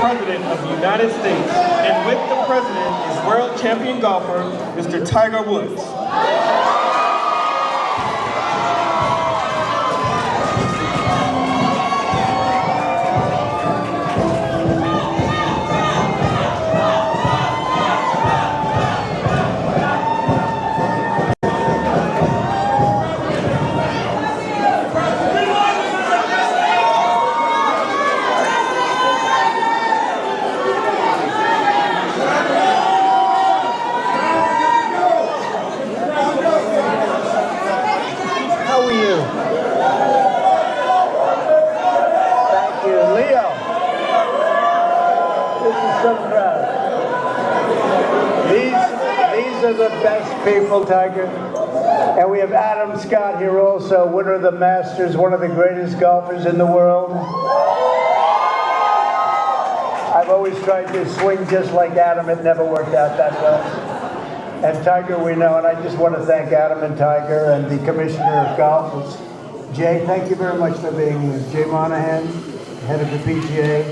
President of the United States, and with the President is world champion golfer, Mr. Tiger Woods. The best people, Tiger. And we have Adam Scott here also, winner of the Masters, one of the greatest golfers in the world. I've always tried to swing just like Adam. It never worked out that well. And Tiger we know, and I just want to thank Adam and Tiger and the Commissioner of Golf. Jay, thank you very much for being here. Jay Monahan, head of the PGA,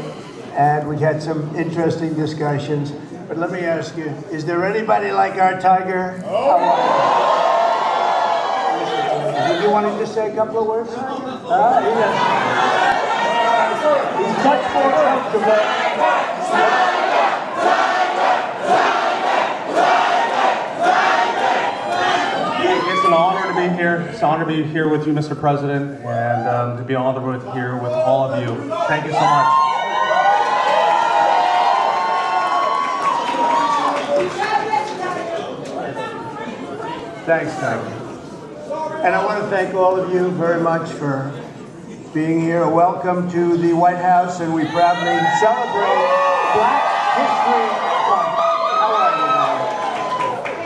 and we had some interesting discussions. But let me ask you, is there anybody like our Tiger? Oh. Did you want to just say a couple of words? He's much more comfortable. It's an honor to be here. It's an honor to be here with you, Mr. President, and to be honored here with all of you. Thank you so much. Thanks, Tiger. And I want to thank all of you very much for being here. Welcome to the White House, and we proudly celebrate Black History Month. How are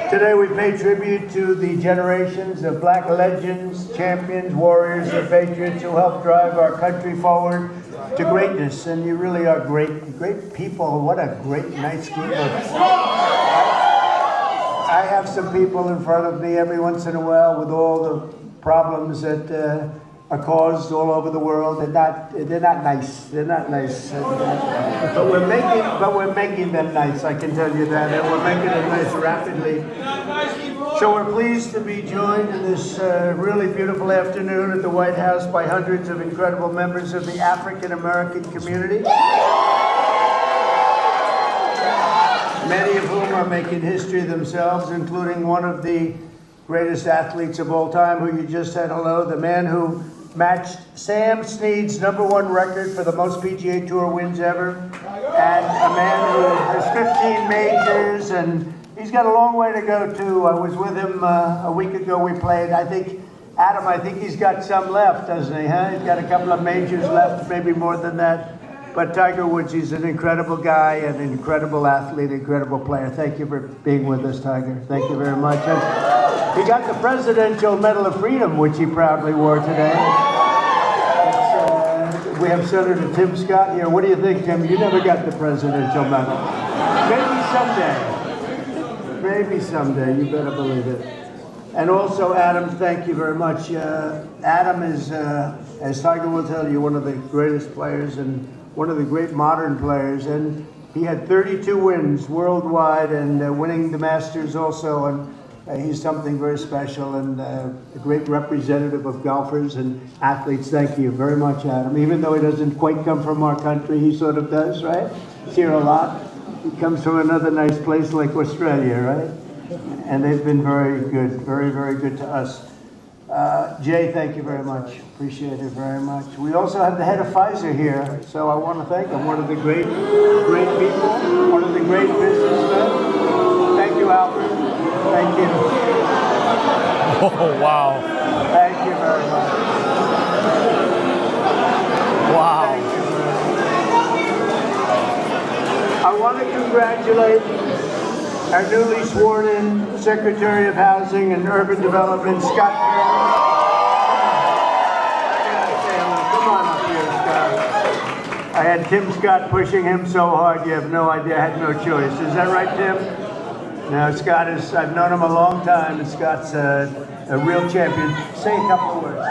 you? Today we pay tribute to the generations of black legends, champions, warriors, and patriots who helped drive our country forward to greatness. And you really are great people. What a great, nice group of I have some people in front of me every once in a while with all the problems that are caused all over the world. They're not nice. They're not nice. But we're making them nice. I can tell you that, and we're making them nice rapidly. So we're pleased to be joined in this really beautiful afternoon at the White House by hundreds of incredible members of the African American community. Many of whom are making history themselves, including one of the greatest athletes of all time, who you just said hello, the man who matched Sam Snead's #1 record for the most PGA Tour wins ever, and a man who has 15 majors, and he's got a long way to go, too. I was with him a week ago. We played. I think he's got some left, doesn't he, huh? He's got a couple of majors left, maybe more than that. But Tiger Woods, he's an incredible guy, an incredible athlete, incredible player. Thank you for being with us, Tiger. Thank you very much. And he got the Presidential Medal of Freedom, which he proudly wore today. We have Senator Tim Scott here. What do you think, Tim? You never got the Presidential Medal. Maybe someday. Maybe someday. You better believe it. And also, Adam, thank you very much. Adam is, as Tiger will tell you, one of the greatest players and one of the great modern players, and he had 32 wins worldwide and winning the Masters also, and he's something very special and a great representative of golfers and athletes. Thank you very much, Adam. Even though he doesn't quite come from our country, he sort of does, right? He's here a lot. He comes from another nice place like Australia, right? And they've been very good, very, very good to us. Jay, thank you very much. Appreciate it very much. We also have the head of Pfizer here, so I want to thank him. One of the great people, one of the great businessmen. Thank you, Albert. Thank you. Oh, wow. Thank you very much. Wow. Thank you very much. I want to congratulate our newly sworn in Secretary of Housing and Urban Development, Scott Carroll. Come on up here, Scott. I had Tim Scott pushing him so hard, you have no idea. I had no choice. Is that right, Tim? No, Scott is, I've known him a long time, and Scott's a real champion. Say a couple of words.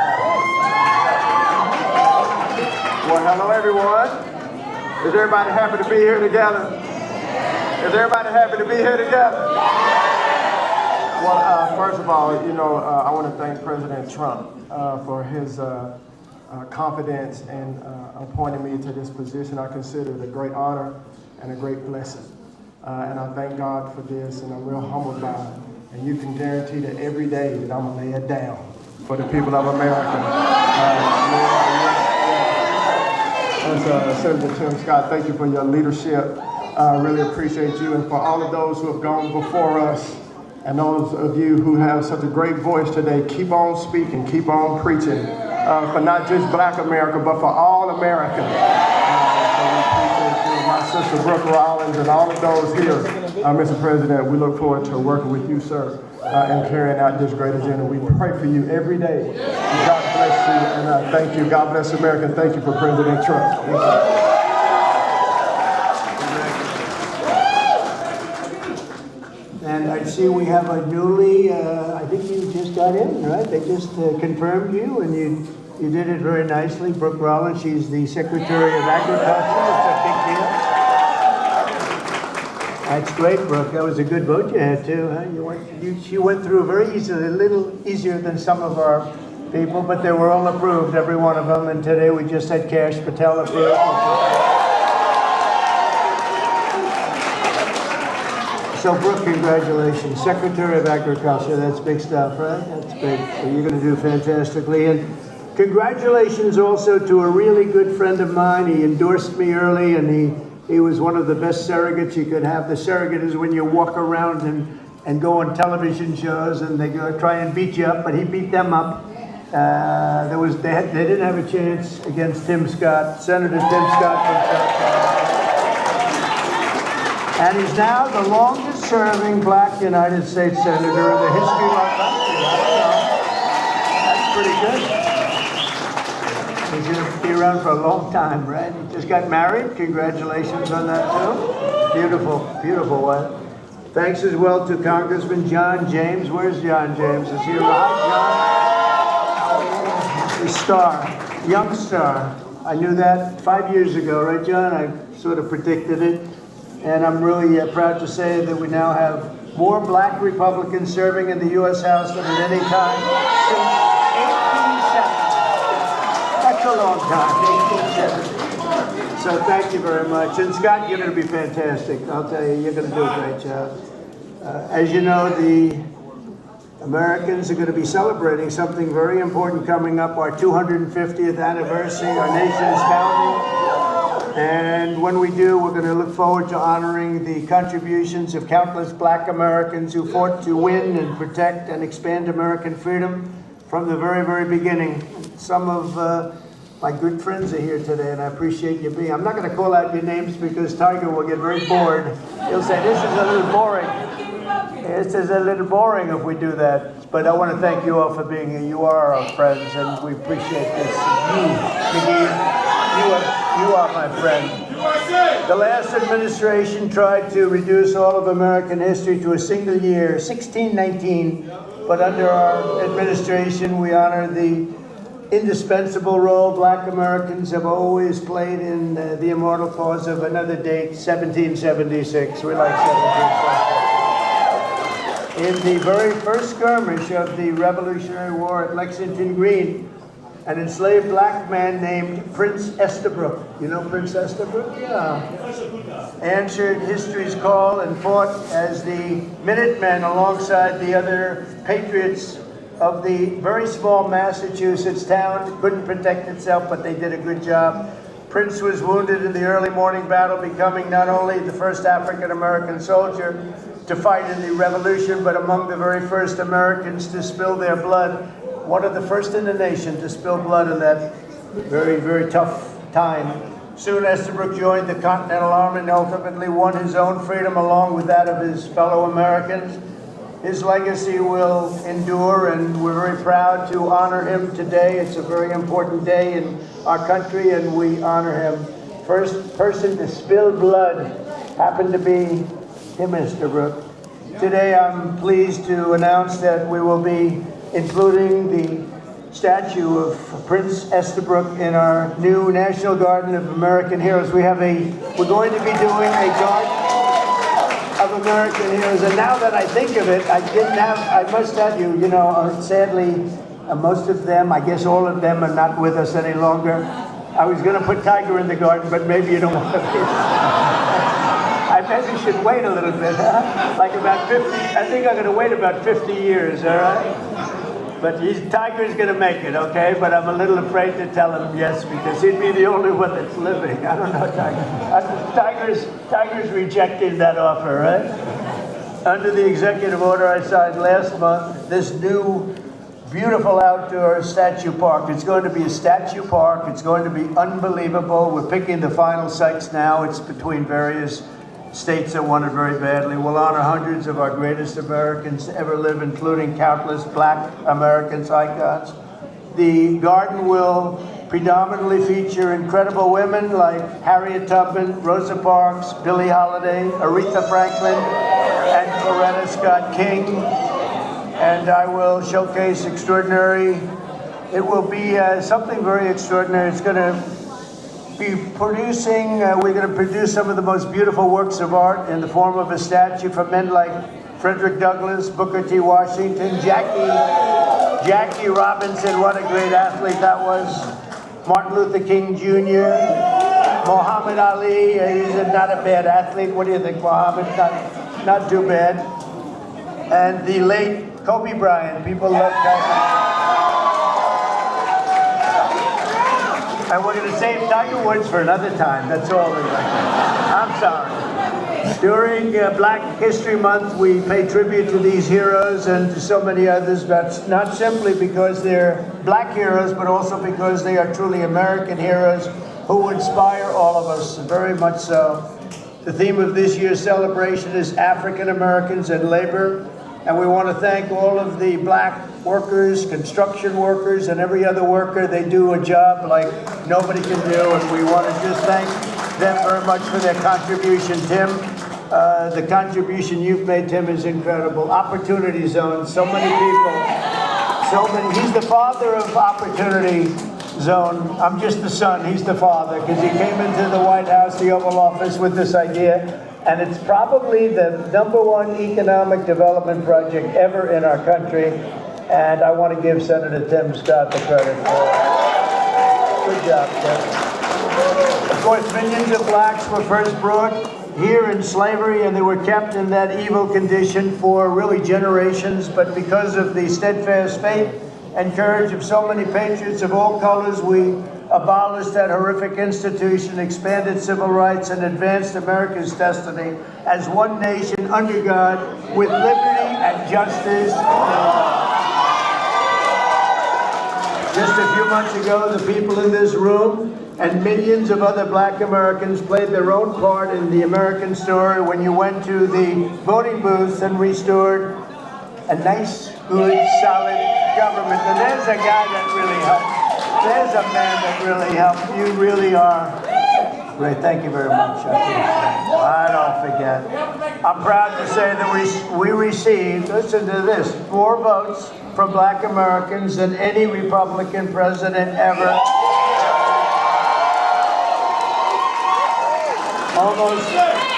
Well, hello, everyone. Is everybody happy to be here together? Is everybody happy to be here together? Well, first of all, I want to thank President Trump for his confidence in appointing me to this position. I consider it a great honor and a great blessing. And I thank God for this, and I'm real humbled by it. And you can guarantee that every day that I'm going to lay it down for the people of America. Senator Tim Scott, thank you for your leadership. I really appreciate you, and for all of those who have gone before us, and those of you who have such a great voice today, keep on speaking, keep on preaching, for not just Black America, but for all Americans. So we appreciate you, my sister Brooke Rollins, and all of those here. Mr. President, we look forward to working with you, sir, and carrying out this great agenda. We pray for you every day. God bless you, and thank you. God bless America, and thank you for President Trump. Thank you. And I see we have a newly, I think you just got in, right? They just confirmed you, and you did it very nicely. Brooke Rollins, she's the Secretary of Agriculture. It's a big deal. That's great, Brooke. That was a good vote you had, too, huh? She went through very easily, a little easier than some of our people, but they were all approved, every one of them. And today we just had Cash Patel approved. So, Brooke, congratulations. Secretary of Agriculture, that's big stuff, right? That's big. So you're going to do fantastically. And congratulations also to a really good friend of mine. He endorsed me early, and he was one of the best surrogates you could have. The surrogate is when you walk around and go on television shows, and they go try and beat you up, but he beat them up. They didn't have a chance against Tim Scott, Senator Tim Scott from South Carolina. And he's now the longest-serving Black United States Senator in the history of our country. That's pretty good. He's going to be around for a long time, right? He just got married. Congratulations on that, too. Beautiful, beautiful wife. Thanks as well to Congressman John James. Where's John James? Is he around, John? The star, young star. I knew that 5 years ago, right, John? I sort of predicted it. And I'm really proud to say that we now have more Black Republicans serving in the U.S. House than at any time since 1870. That's a long time, 1870. So thank you very much. And Scott, you're going to be fantastic. I'll tell you, you're going to do a great job. As you know, the Americans are going to be celebrating something very important coming up, our 250th anniversary, our nation's founding. And when we do, we're going to look forward to honoring the contributions of countless Black Americans who fought to win and protect and expand American freedom from the very, very beginning. Some of my good friends are here today, and I appreciate you being. I'm not going to call out your names because Tiger will get very bored. He'll say, this is a little boring. This is a little boring if we do that. But I want to thank you all for being here. You are our friends, and we appreciate this. You, McGee. You are my friend. The last administration tried to reduce all of American history to a single year, 1619. But under our administration, we honor the indispensable role Black Americans have always played in the immortal cause of another date, 1776. We like 1776. In the very first skirmish of the Revolutionary War at Lexington Green, an enslaved Black man named Prince Estabrook. You know Prince Estabrook? Yeah. Answered history's call and fought as the Minutemen alongside the other patriots of the very small Massachusetts town. Couldn't protect itself, but they did a good job. Prince was wounded in the early morning battle, becoming not only the first African-American soldier to fight in the Revolution, but among the very first Americans to spill their blood. One of the first in the nation to spill blood in that very, very tough time. Soon Estabrook joined the Continental Army and ultimately won his own freedom along with that of his fellow Americans. His legacy will endure, and we're very proud to honor him today. It's a very important day in our country, and we honor him. First person to spill blood happened to be Tim Estabrook. Today I'm pleased to announce that we will be including the statue of Prince Estabrook in our new National Garden of American Heroes. We're going to be doing a garden of American heroes. And now that I think of it, I must tell you, sadly, most of them, I guess all of them are not with us any longer. I was going to put Tiger in the garden, but maybe you don't want to be. I maybe should wait a little bit, huh? Like about 50, I think I'm going to wait about 50 years, all right? But Tiger's going to make it, okay? But I'm a little afraid to tell him yes, because he'd be the only one that's living. I don't know, Tiger. Tiger's rejecting that offer, right? Under the executive order I signed last month, this new beautiful outdoor statue park. It's going to be a statue park. It's going to be unbelievable. We're picking the final sites now. It's between various states that want it very badly. We'll honor hundreds of our greatest Americans to ever live, including countless Black Americans icons. The garden will predominantly feature incredible women like Harriet Tubman, Rosa Parks, Billie Holiday, Aretha Franklin, and Coretta Scott King. And I will showcase it will be something very extraordinary. It's going to be producing, we're going to produce some of the most beautiful works of art in the form of a statue from men like Frederick Douglass, Booker T. Washington, Jackie Robinson, what a great athlete that was, Martin Luther King Jr., Muhammad Ali, he's not a bad athlete. What do you think, Muhammad? Not too bad. And the late Kobe Bryant. People love Kobe. And we're going to save Tiger Woods for another time. That's all. I'm sorry. During Black History Month, we pay tribute to these heroes and to so many others. That's not simply because they're Black heroes, but also because they are truly American heroes who inspire all of us, very much so. The theme of this year's celebration is African Americans and labor. And we want to thank all of the Black workers, construction workers, and every other worker. They do a job like nobody can do, and we want to just thank them very much for their contribution. Tim, the contribution you've made, Tim, is incredible. Opportunity Zone, so many people, he's the father of Opportunity Zone. I'm just the son, he's the father, because he came into the White House, the Oval Office, with this idea. And it's probably the #1 economic development project ever in our country. And I want to give Senator Tim Scott the credit for it. Good job, Tim. Of course, millions of Blacks were first brought here in slavery, and they were kept in that evil condition for really generations. But because of the steadfast faith and courage of so many patriots of all colors, we abolished that horrific institution, expanded civil rights, and advanced America's destiny as one nation under God with liberty and justice. Just a few months ago, the people in this room and millions of other Black Americans played their own part in the American story when you went to the voting booths and restored a nice, good, solid government. And there's a guy that really helped. There's a man that really helped. You really are great. Thank you very much. I don't forget. I'm proud to say that we received, listen to this, more votes from Black Americans than any Republican president ever.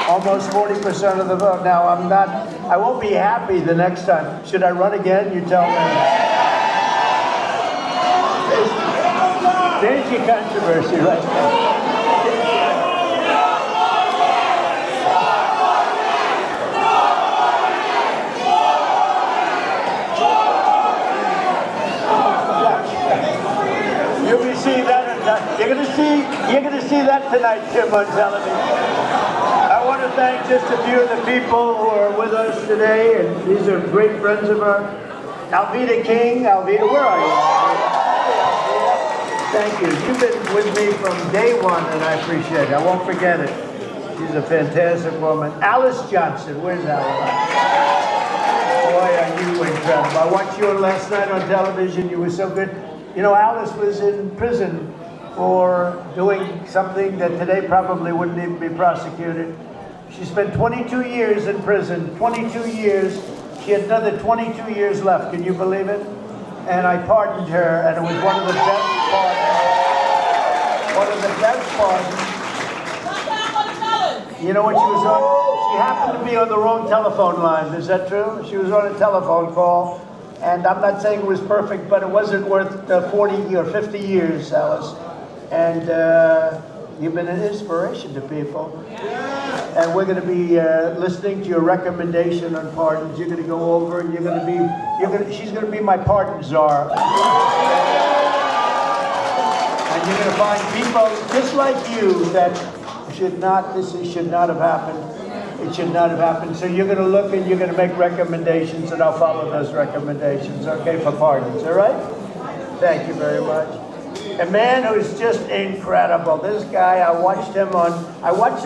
Almost 40% of the vote. Now, I won't be happy the next time. Should I run again? You tell me. There's your controversy right there. You'll be seeing that. You're gonna see that tonight, Tim, on television. I want to thank just a few of the people who are with us today, and these are great friends of ours. Alveda King. Alveda, where are you? Thank you. You've been with me from day one, and I appreciate it. I won't forget it. She's a fantastic woman. Alice Johnson. Where's Alice? Boy, are you incredible. I watched you last night on television. You were so good. You know, Alice was in prison for doing something that today probably wouldn't even be prosecuted. She spent 22 years in prison. 22 years. She had another 22 years left. Can you believe it? and I pardoned her, and it was one of the best pardons. One of the best pardons. You know what she was on? She happened to be on the wrong telephone line. Is that true? She was on a telephone call, and I'm not saying it was perfect, but it wasn't worth 40 or 50 years, Alice. And you've been an inspiration to people. And we're going to be listening to your recommendation on pardons. You're going to go over, and she's going to be my pardon czar. And you're going to find people just like you that should not have happened. It should not have happened. So you're going to look and you're going to make recommendations, and I'll follow those recommendations, okay, for pardons, all right? Thank you very much. A man who's just incredible. This guy, I watched him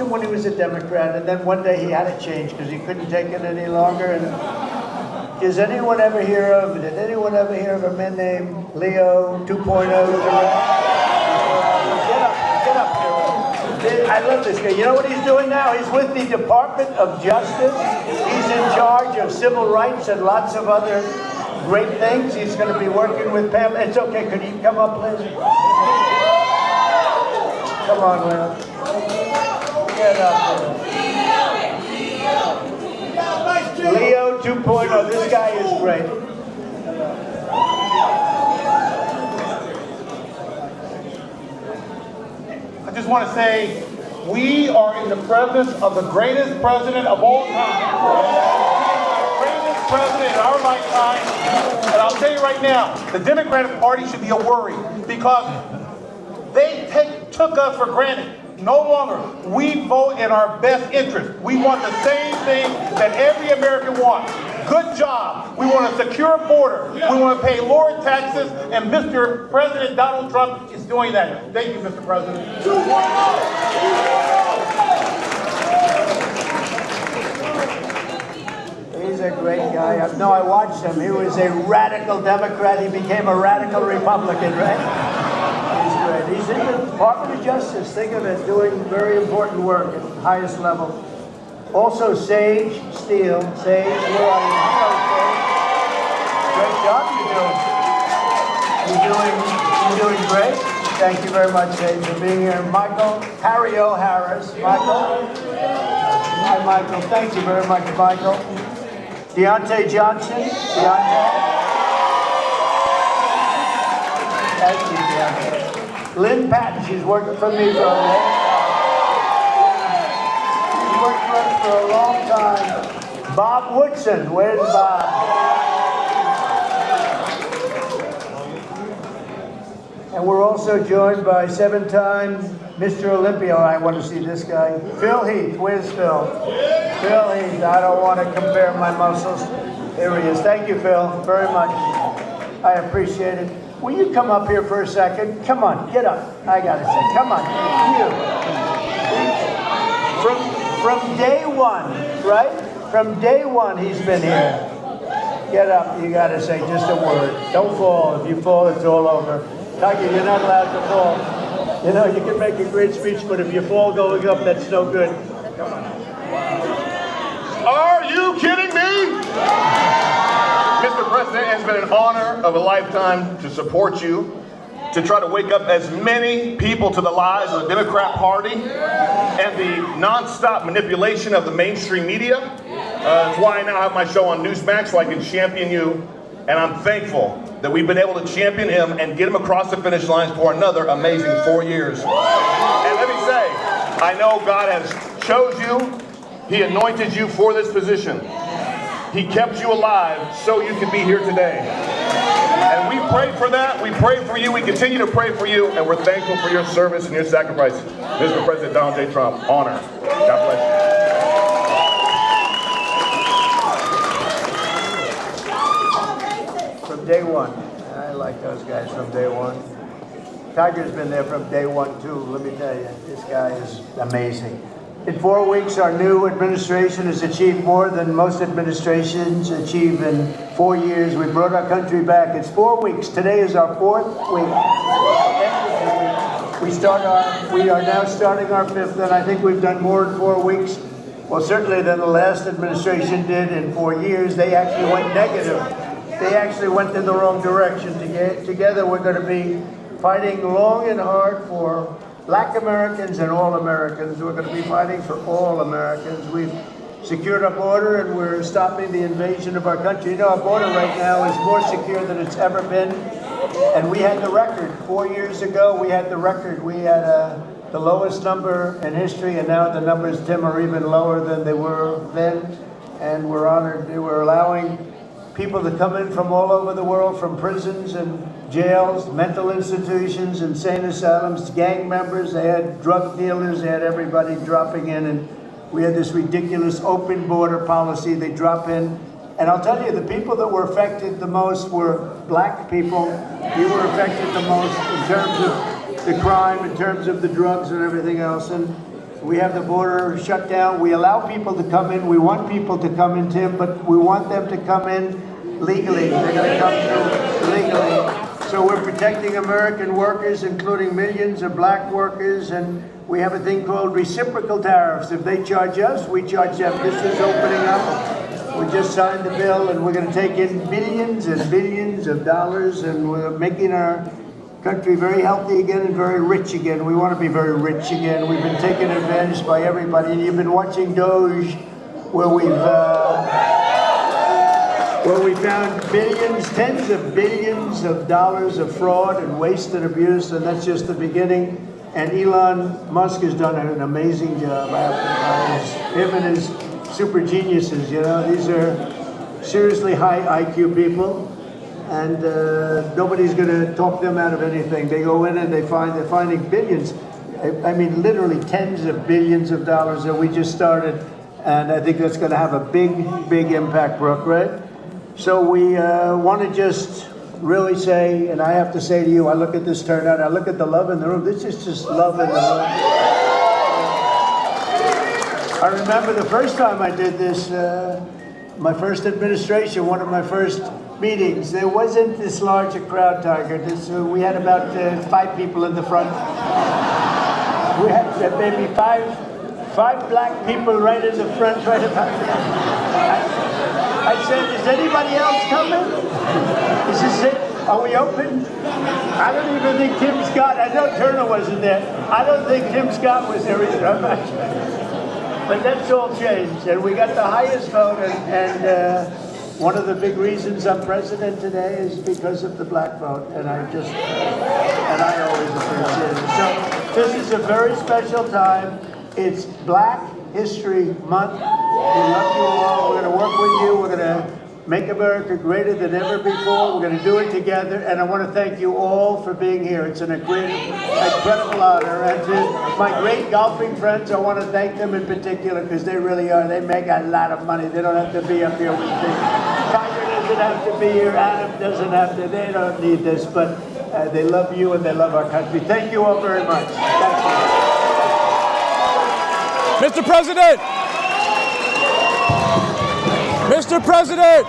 when he was a Democrat, and then one day he had to change because he couldn't take it any longer. And did anyone ever hear of a man named Leo 2.0? Get up here. I love this guy. You know what he's doing now? He's with the Department of Justice. He's in charge of civil rights and lots of other great things. He's going to be working with Pam. It's okay. Could you come up, please? Come on, Leo. Get up there. Leo 2.0. This guy is great. I just want to say, we are in the presence of the greatest president of all time. The greatest president in our lifetime. And I'll tell you right now, the Democratic Party should be a worry because they took us for granted. No longer. We vote in our best interest. We want the same thing that every American wants. Good job. We want a secure border. We want to pay lower taxes, and Mr. President Donald Trump is doing that. Thank you, Mr. President. He's a great guy. No, I watched him. He was a radical Democrat. He became a radical Republican, right? He's great. He's in the Department of Justice. Think of it, doing very important work at the highest level. Also, Sage Steele. Sage, where are you? Hello, Sage. Great job you're doing. You're doing great. Thank you very much, Sage, for being here. Michael, Harry O. Harris. Michael. Hi, Michael. Thank you very much, Michael. Deontay Johnson. Deontay. Thank you, Deontay. Lynn Patton. She's worked for me for a long time. She's worked for us for a long time. Bob Woodson. Where's Bob? And we're also joined by 7-time Mr. Olympia. I want to see this guy. Phil Heath. Where's Phil? Phil Heath. I don't want to compare my muscles. Here he is. Thank you, Phil, very much. I appreciate it. Will you come up here for a second? Come on, get up. I got to say, come on. You. From day one, right? From day one, he's been here. Get up. You got to say just a word. Don't fall. If you fall, it's all over. Tiger, you're not allowed to fall. You know, you can make a great speech, but if you fall going up, that's no good. Come on. Are you kidding me? Mr. President, it's been an honor of a lifetime to support you, to try to wake up as many people to the lies of the Democrat Party and the nonstop manipulation of the mainstream media. That's why I now have my show on Newsmax, so I can champion you, and I'm thankful that we've been able to champion him and get him across the finish lines for another amazing 4 years. And let me say, I know God has chose you. He anointed you for this position. He kept you alive so you can be here today. And we pray for that. We pray for you. We continue to pray for you. And we're thankful for your service and your sacrifice. Mr. President Donald J. Trump, honor. God bless you. From day one. I like those guys from day one. Tiger's been there from day one, too. Let me tell you, this guy is amazing. In 4 weeks, our new administration has achieved more than most administrations achieve in 4 years. We brought our country back. It's 4 weeks. Today is our 4th week. We are now starting our 5th, and I think we've done more in 4 weeks. Well, certainly than the last administration did in 4 years. They actually went negative they actually went in the wrong direction. Together we're going to be fighting long and hard for Black Americans and all Americans. We're going to be fighting for all Americans. We've secured our border and we're stopping the invasion of our country. You know, our border right now is more secure than it's ever been. And we had the record. 4 years ago, we had the record. We had the lowest number in history, and now the numbers, Tim, are even lower than they were then. And we're honored. We're allowing people to come in from all over the world, from prisons and jails, mental institutions, insane asylums, gang members. They had drug dealers. They had everybody dropping in. And we had this ridiculous open border policy. They drop in. And I'll tell you, the people that were affected the most were Black people. You were affected the most in terms of the crime, in terms of the drugs and everything else. And we have the border shut down. We allow people to come in. We want people to come in, Tim, but we want them to come in legally. They're going to come through legally. So we're protecting American workers, including millions of Black workers, and we have a thing called reciprocal tariffs. If they charge us, we charge them. This is opening up. We just signed the bill, and we're going to take in billions and billions of dollars, and we're making our country very healthy again and very rich again. We want to be very rich again. We've been taken advantage by everybody, and you've been watching Doge, where we found billions, tens of billions of dollars of fraud and waste and abuse, and that's just the beginning. And Elon Musk has done an amazing job. I have to admire him and his super geniuses, you know. These are seriously high IQ people, and nobody's going to talk them out of anything. They go in and they're finding billions. I mean, literally tens of billions of dollars that we just started, and I think that's going to have a big, big impact, Brooke, right? So we want to just really say, and I have to say to you, I look at this turnout, I look at the love in the room. This is just love in the room. I remember the first time I did this, my first administration, one of my first meetings, there wasn't this large a crowd, Tiger. We had about 5 people in the front. We had maybe five Black people right in the front, right about there. I said, is anybody else coming? Is this it? Are we open? I don't even think Tim Scott, I know Turner wasn't there. I don't think Tim Scott was there either. I'm not sure. But that's all changed, and we got the highest vote, and one of the big reasons I'm president today is because of the Black vote, and I always appreciate it. So this is a very special time. It's Black History Month. We love you all. We're going to work with you. We're going to make America greater than ever before. We're going to do it together, and I want to thank you all for being here. It's an incredible honor. And to my great golfing friends, I want to thank them in particular because they really are. They make a lot of money. They don't have to be up here with me. Tiger doesn't have to be here. Adam doesn't have to. They don't need this, but they love you and they love our country. Thank you all very much. Thank you. Mr. President! Mr. President!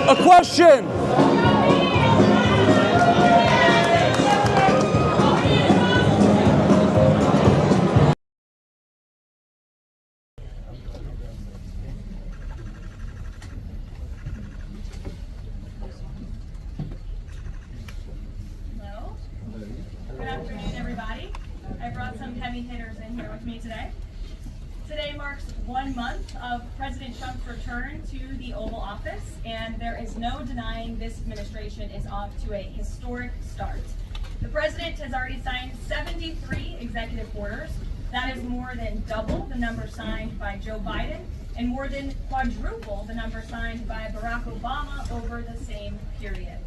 A question. Hello. Good afternoon, everybody. I brought some heavy hitters in here with me today. Today marks 1 month of President Trump's return to the Oval Office, and there is no denying this administration is off to a historic start. The president has already signed 73 executive orders. That is more than double the number signed by Joe Biden and more than quadruple the number signed by Barack Obama over the same period.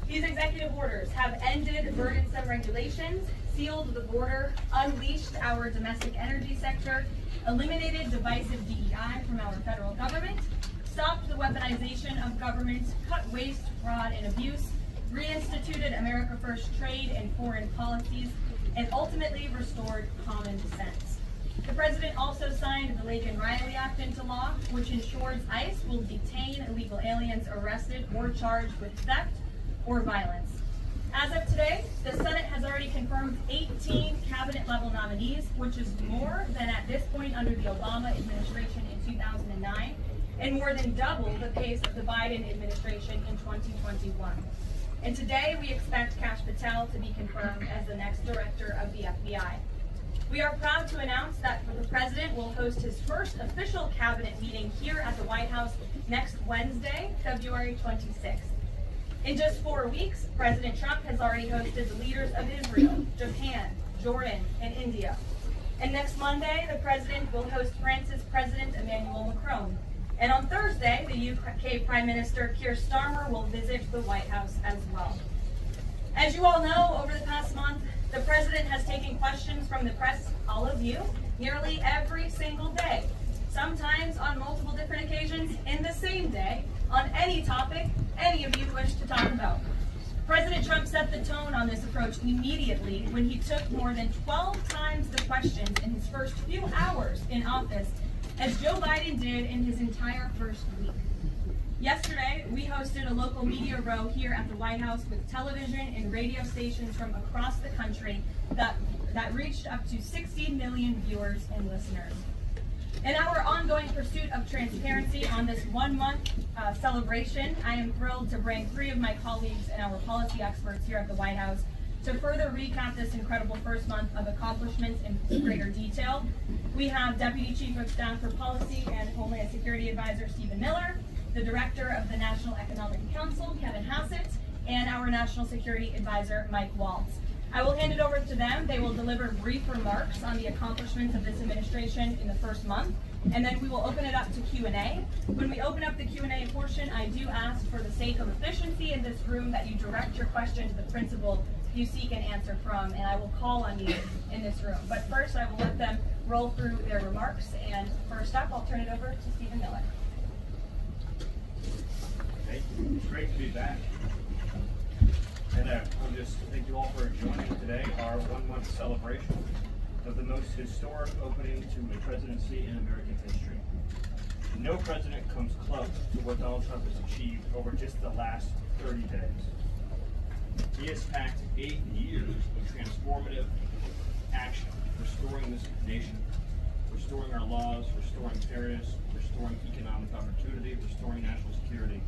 These executive orders have ended burdensome regulations, sealed the border, unleashed our domestic energy sector, eliminated divisive DEI from our federal government, stopped the weaponization of government, cut waste, fraud, and abuse, reinstituted America First trade and foreign policies, and ultimately restored common sense. The president also signed the Laken-Riley Act into law, which ensures ICE will detain illegal aliens arrested or charged with theft or violence. As of today, the Senate has already confirmed 18 cabinet-level nominees, which is more than at this point under the Obama administration in 2009, and more than double the pace of the Biden administration in 2021. And today, we expect Kash Patel to be confirmed as the next director of the FBI. We are proud to announce that the President will host his first official cabinet meeting here at the White House next Wednesday, February 26th. In just 4 weeks, President Trump has already hosted the leaders of Israel, Japan, Jordan, and India. And next Monday, the President will host France's President Emmanuel Macron. And on Thursday, the UK Prime Minister Keir Starmer will visit the White House as well. As you all know, over the past month, the President has taken questions from the press, all of you, nearly every single day, sometimes on multiple different occasions in the same day, on any topic any of you wish to talk about. President Trump set the tone on this approach immediately when he took more than 12 times the questions in his first few hours in office, as Joe Biden did in his entire first week. Yesterday, we hosted a local media row here at the White House with television and radio stations from across the country that reached up to 60 million viewers and listeners. In our ongoing pursuit of transparency on this 1 month celebration, I am thrilled to bring 3 of my colleagues and our policy experts here at the White House to further recap this incredible first month of accomplishments in greater detail. We have Deputy Chief of Staff for Policy and Homeland Security Advisor Stephen Miller, the Director of the National Economic Council, Kevin Hassett, and our National Security Advisor, Mike Waltz. I will hand it over to them. They will deliver brief remarks on the accomplishments of this administration in the first month, and then we will open it up to Q&A. When we open up the Q&A portion, I do ask, for the sake of efficiency in this room, that you direct your question to the principal you seek an answer from, and I will call on you in this room. But first, I will let them roll through their remarks, and first up, I'll turn it over to Stephen Miller. It's great to be back. And I'll just thank you all for joining today our 1 month celebration of the most historic opening to a presidency in American history. No president comes close to what Donald Trump has achieved over just the last 30 days. He has packed 8 years of transformative action, restoring this nation, restoring our laws, restoring fairness, restoring economic opportunity, restoring national security,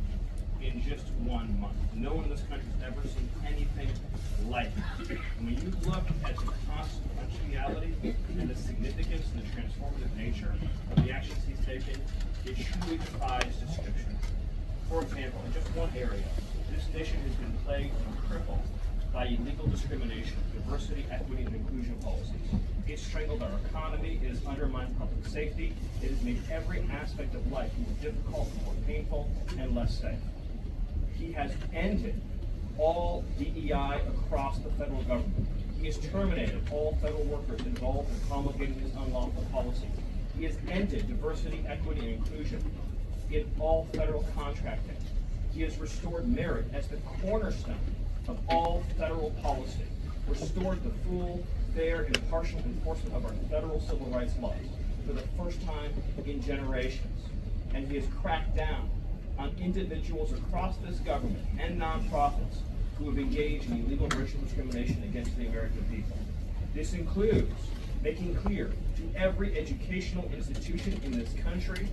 in just 1 month. No one in this country has ever seen anything like it. And when you look at the consequentiality and the significance and the transformative nature of the actions he's taken, it truly defies description. For example, in just one area, this nation has been plagued and crippled by illegal discrimination, diversity, equity, and inclusion policies. It's strangled our economy, it has undermined public safety, it has made every aspect of life more difficult, more painful, and less safe. He has ended all DEI across the federal government. He has terminated all federal workers involved in promulgating his unlawful policies. He has ended diversity, equity, and inclusion in all federal contracting. He has restored merit as the cornerstone of all federal policy, restored the full, fair, and impartial enforcement of our federal civil rights laws for the first time in generations. And he has cracked down on individuals across this government and nonprofits who have engaged in illegal racial discrimination against the American people. This includes making clear to every educational institution in this country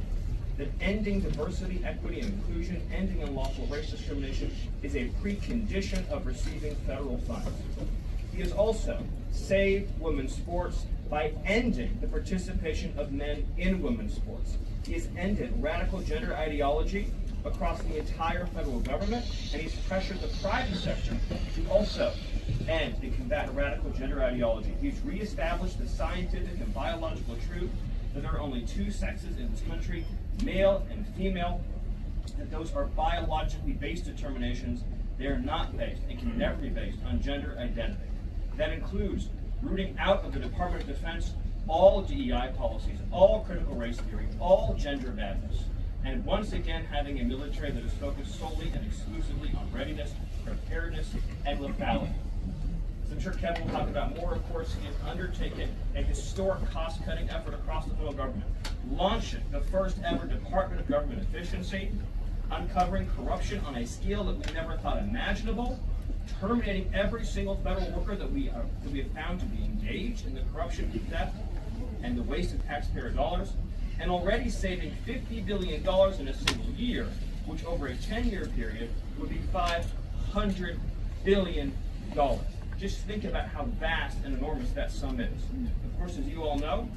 that ending diversity, equity, and inclusion, ending unlawful race discrimination is a precondition of receiving federal funds. He has also saved women's sports by ending the participation of men in women's sports. He has ended radical gender ideology across the entire federal government, and he's pressured the private sector to also end and combat radical gender ideology. He's reestablished the scientific and biological truth that there are only 2 sexes in this country, male and female, that those are biologically based determinations. They are not based and can never be based on gender identity. That includes rooting out of the Department of Defense all DEI policies, all critical race theory, all gender badness, and once again having a military that is focused solely and exclusively on readiness, preparedness, and lethality. As I'm sure Kevin will talk about more, of course, he has undertaken a historic cost-cutting effort across the federal government, launching the first ever Department of Government Efficiency, uncovering corruption on a scale that we never thought imaginable, terminating every single federal worker that we have found to be engaged in the corruption, theft, and the waste of taxpayer dollars, and already saving $50 billion in a single year, which over a 10-year period would be $500 billion. Just think about how vast and enormous that sum is. Of course, as you all know,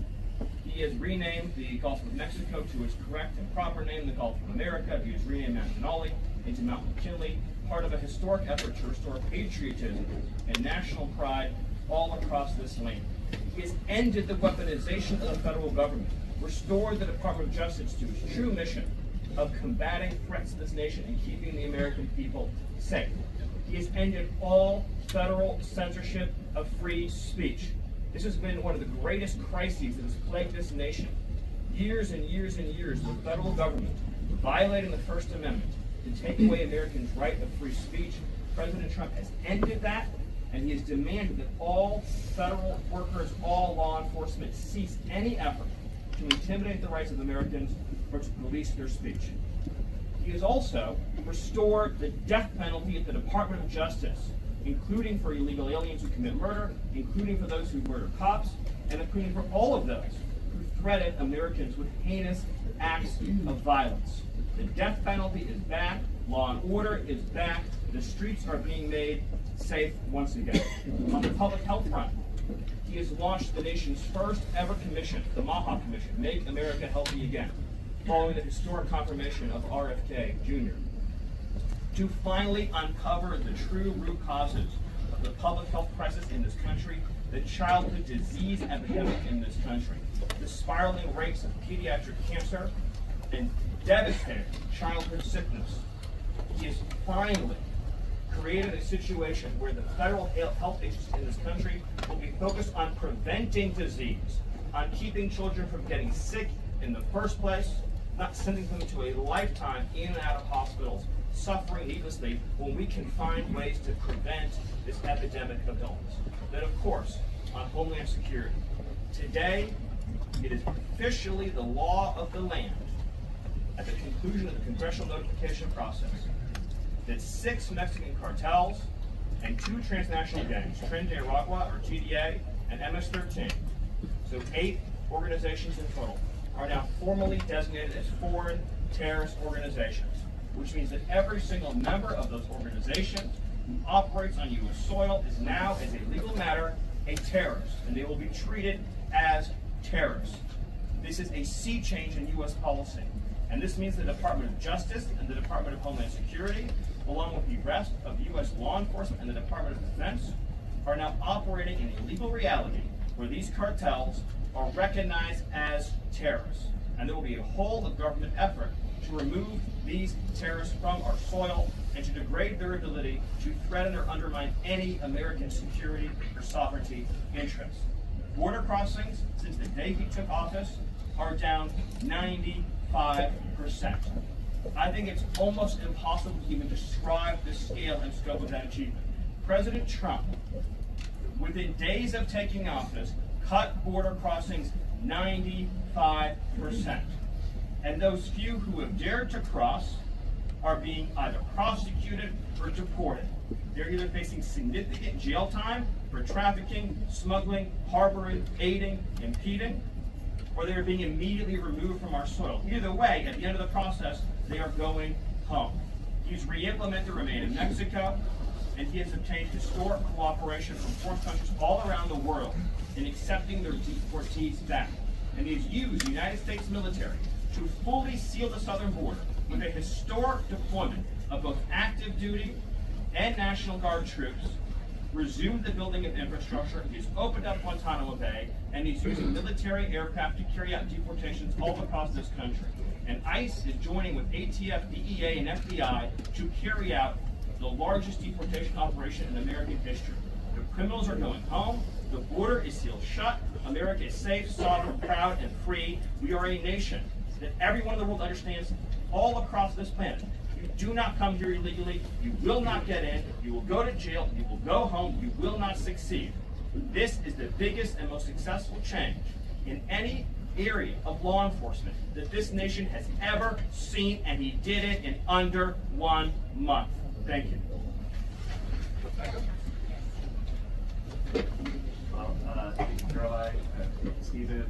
he has renamed the Gulf of Mexico to its correct and proper name, the Gulf of America. He has renamed Mount Denali into Mount McKinley, part of a historic effort to restore patriotism and national pride all across this land. He has ended the weaponization of the federal government, restored the Department of Justice to its true mission of combating threats to this nation and keeping the American people safe. He has ended all federal censorship of free speech. This has been one of the greatest crises that has plagued this nation. Years and years and years, the federal government violating the First Amendment to take away Americans' right of free speech. President Trump has ended that, and he has demanded that all federal workers, all law enforcement, cease any effort to intimidate the rights of Americans or to police their speech. He has also restored the death penalty at the Department of Justice, including for illegal aliens who commit murder, including for those who murder cops, and including for all of those who threaten Americans with heinous acts of violence. The death penalty is back, law and order is back, the streets are being made safe once again. On the public health front, he has launched the nation's first ever commission, the MAHA Commission, Make America Healthy Again, following the historic confirmation of RFK Jr., to finally uncover the true root causes of the public health crisis in this country, the childhood disease epidemic in this country, the spiraling rates of pediatric cancer, and devastating childhood sickness. He has finally created a situation where the federal health agencies in this country will be focused on preventing disease, on keeping children from getting sick in the first place, not sending them to a lifetime in and out of hospitals, suffering needlessly, when we can find ways to prevent this epidemic of illness. Then, of course, on Homeland Security. Today, it is officially the law of the land, at the conclusion of the congressional notification process, that 6 Mexican cartels and 2 transnational gangs, Tren de Aragua, or TDA, and MS-13, so 8 organizations in total, are now formally designated as foreign terrorist organizations, which means that every single member of those organizations who operates on U.S. soil is now, as a legal matter, a terrorist, and they will be treated as terrorists. This is a sea change in U.S. policy, and this means the Department of Justice and the Department of Homeland Security, along with the rest of U.S. law enforcement and the Department of Defense, are now operating in a legal reality where these cartels are recognized as terrorists, and there will be a whole of government effort to remove these terrorists from our soil and to degrade their ability to threaten or undermine any American security or sovereignty interests. Border crossings, since the day he took office, are down 95%. I think it's almost impossible to even describe the scale and scope of that achievement. President Trump, within days of taking office, cut border crossings 95%. And those few who have dared to cross are being either prosecuted or deported. They're either facing significant jail time for trafficking, smuggling, harboring, aiding, impeding, or they are being immediately removed from our soil. Either way, at the end of the process, they are going home. He's re-implemented Remain in Mexico, and he has obtained historic cooperation from foreign countries all around the world in accepting their deportees back. And he's used the United States military to fully seal the southern border with a historic deployment of both active duty and National Guard troops, resumed the building of infrastructure, he's opened up Guantanamo Bay, and he's using military aircraft to carry out deportations all across this country. And ICE is joining with ATF, DEA, and FBI to carry out the largest deportation operation in American history. The criminals are going home, the border is sealed shut, America is safe, sovereign, proud, and free. We are a nation that everyone in the world understands all across this planet. You do not come here illegally, you will not get in, you will go to jail, you will go home, you will not succeed. This is the biggest and most successful change in any area of law enforcement that this nation has ever seen, and he did it in under 1 month. Thank you. Caroline, Stephen.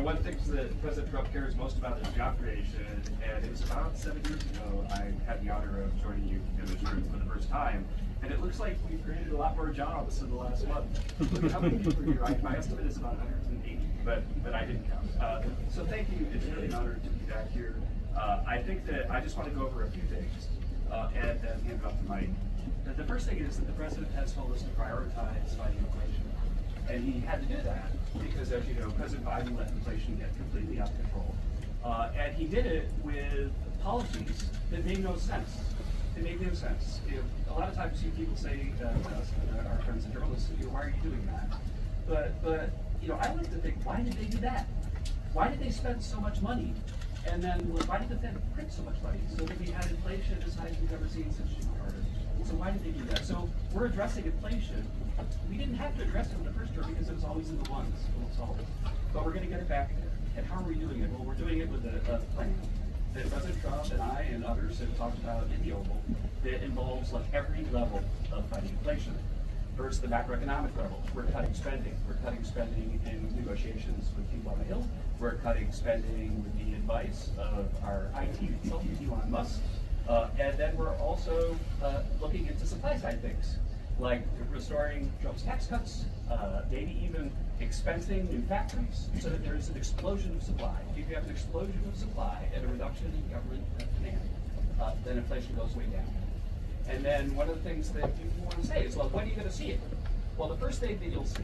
One of the things that President Trump cares most about is job creation, and it was about 7 years ago I had the honor of joining you in this room for the first time, and it looks like we've created a lot more jobs in the last month. Look at how many people are here. My estimate is about 180, but I didn't count. So thank you. It's really an honor to be back here. I think that I just want to go over a few things and then hand it off to Mike. The first thing is that the president has told us to prioritize fighting inflation. And he had to do that because, as you know, President Biden let inflation get completely out of control. And he did it with policies that made no sense. It made no sense. A lot of times you people say to us, our friends and journalists, why are you doing that? But I like to think, why did they do that? Why did they spend so much money? And then why did the Fed print so much money? So that we had inflation as high as we've ever seen since Jimmy Carter. So why did they do that? So we're addressing inflation. We didn't have to address it in the first term because it was always in the ones. But we're going to get it back there. And how are we doing it? Well, we're doing it with a plan that President Trump and I and others have talked about in the Oval that involves like every level of fighting inflation. First, the macroeconomic level. We're cutting spending. We're cutting spending in negotiations with people on the Hill. We're cutting spending with the advice of our IT consultant, Elon Musk. And then we're also looking into supply side things, like restoring Trump's tax cuts, maybe even expensing new factories so that there's an explosion of supply. If you have an explosion of supply and a reduction in government demand, then inflation goes way down. And then one of the things that people want to say is, well, when are you going to see it? Well, the first thing that you'll see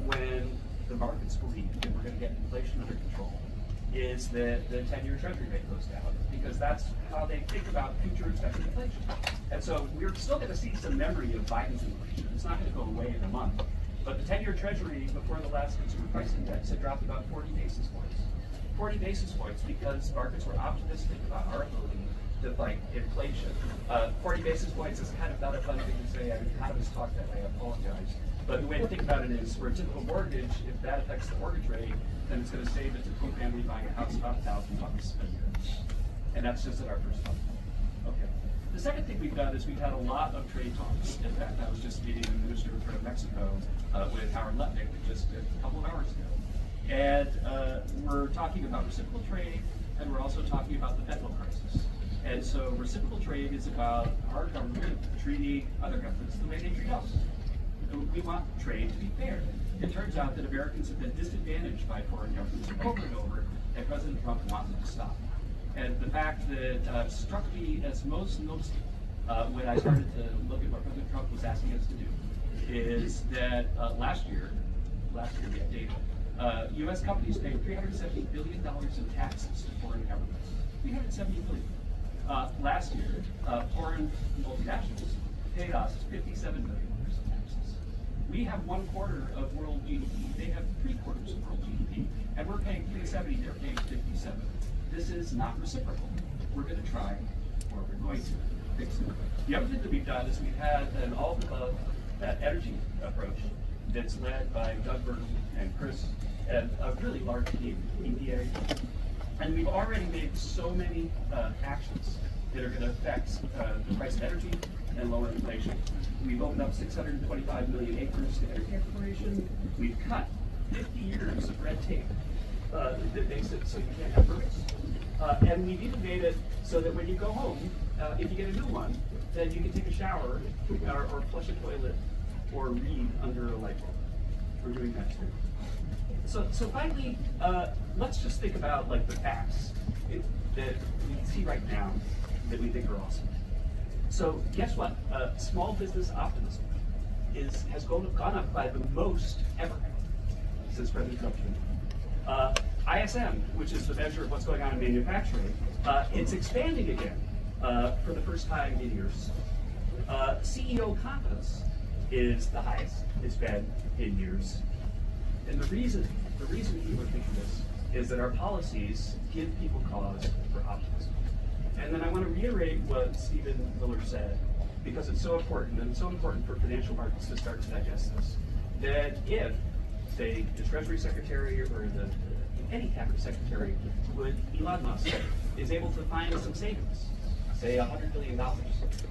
when the markets believe that we're going to get inflation under control is that the 10-year Treasury rate goes down, because that's how they think about future expected inflation. And so we're still going to see some memory of Biden's inflation. It's not going to go away in a month. But the 10-year Treasury before the last consumer price index had dropped about 40 basis points. 40 basis points because markets were optimistic about our ability to fight inflation. 40 basis points is kind of not a fun thing to say. I mean, economists talk that way. I apologize. But the way to think about it is, for a typical mortgage, if that affects the mortgage rate, then it's going to save a typical family buying a house about $1,000 a year. And that's just at our first month. Okay. The second thing we've done is we've had a lot of trade talks. In fact, I was just meeting the Minister of Mexico with Howard Lutnick just a couple of hours ago. And we're talking about reciprocal trade, and we're also talking about the fentanyl crisis. And so reciprocal trade is about our government treating other governments the way they treat us. We want trade to be fair. It turns out that Americans have been disadvantaged by foreign governments over and over, and President Trump wants them to stop. And the fact that struck me as most noticeable when I started to look at what President Trump was asking us to do is that last year we had data, U.S. companies paid $370 billion in taxes to foreign governments. $370 billion. Last year, foreign multinationals paid us $57 billion in taxes. We have 1/4 of world GDP. They have 3/4 of world GDP. And we're paying $370, they're paying $57. This is not reciprocal. We're going to try, or we're going to fix it. The other thing that we've done is we've had an all-of-the-above energy approach that's led by Doug Burton and Chris and a really large team, EPA. And we've already made so many actions that are going to affect the price of energy and lower inflation. We've opened up 625 million acres to energy exploration. We've cut 50 years of red tape that makes it so you can't have permits. And we've even made it so that when you go home, if you get a new one, then you can take a shower or flush a toilet or read under a light bulb. We're doing that too. So finally, let's just think about like the facts that we see right now that we think are awesome. So guess what? Small business optimism has gone up by the most ever since President Trump came. ISM, which is the measure of what's going on in manufacturing, it's expanding again for the first time in years. CEO confidence is the highest it's been in years. And the reason people are thinking this is that our policies give people cause for optimism. And then I want to reiterate what Stephen Miller said, because it's so important, and it's so important for financial markets to start to digest this, that if, say, the Treasury Secretary or any cabinet secretary, Elon Musk, is able to find some savings, say $100 billion.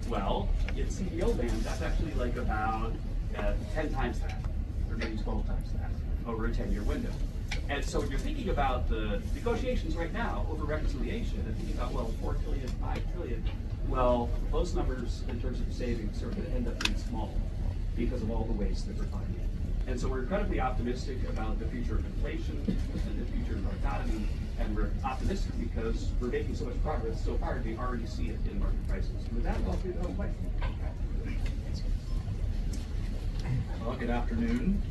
Well, in CEO land, that's actually like about 10 times that, or maybe 12 times that, over a 10-year window. And so when you're thinking about the negotiations right now over reconciliation, and thinking about, well, 4 trillion, 5 trillion, well, those numbers in terms of savings are going to end up being small because of all the waste that we're finding. And so we're incredibly optimistic about the future of inflation and the future of our economy, and we're optimistic because we're making so much progress so far, we already see it in market prices. With that, I'll do the whole way. Well, good afternoon.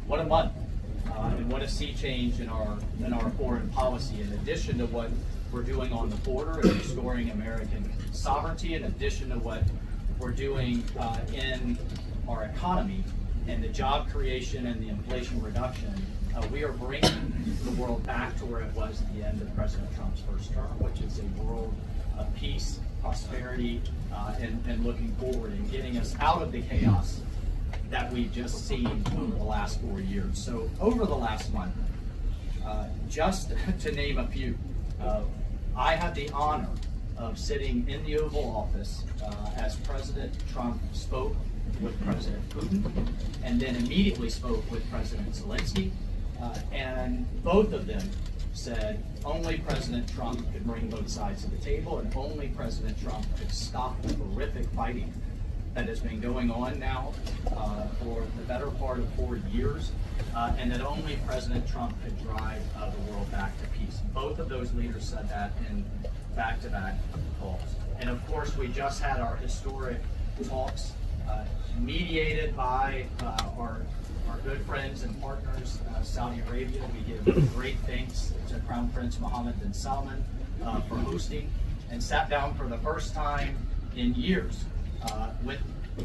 What a month, and what a sea change in our foreign policy. In addition to what we're doing on the border and restoring American sovereignty, in addition to what we're doing in our economy and the job creation and the inflation reduction, we are bringing the world back to where it was at the end of President Trump's first term, which is a world of peace, prosperity, and looking forward and getting us out of the chaos that we've just seen over the last 4 years. So over the last month, just to name a few, I had the honor of sitting in the Oval Office as President Trump spoke with President Putin, and then immediately spoke with President Zelensky, and both of them said only President Trump could bring both sides to the table, and only President Trump could stop the horrific fighting that has been going on now for the better part of 4 years, and that only President Trump could drive the world back to peace. Both of those leaders said that in back-to-back calls. And of course, we just had our historic talks mediated by our good friends and partners, Saudi Arabia. We give great thanks to Crown Prince Mohammed bin Salman for hosting, and sat down for the first time in years with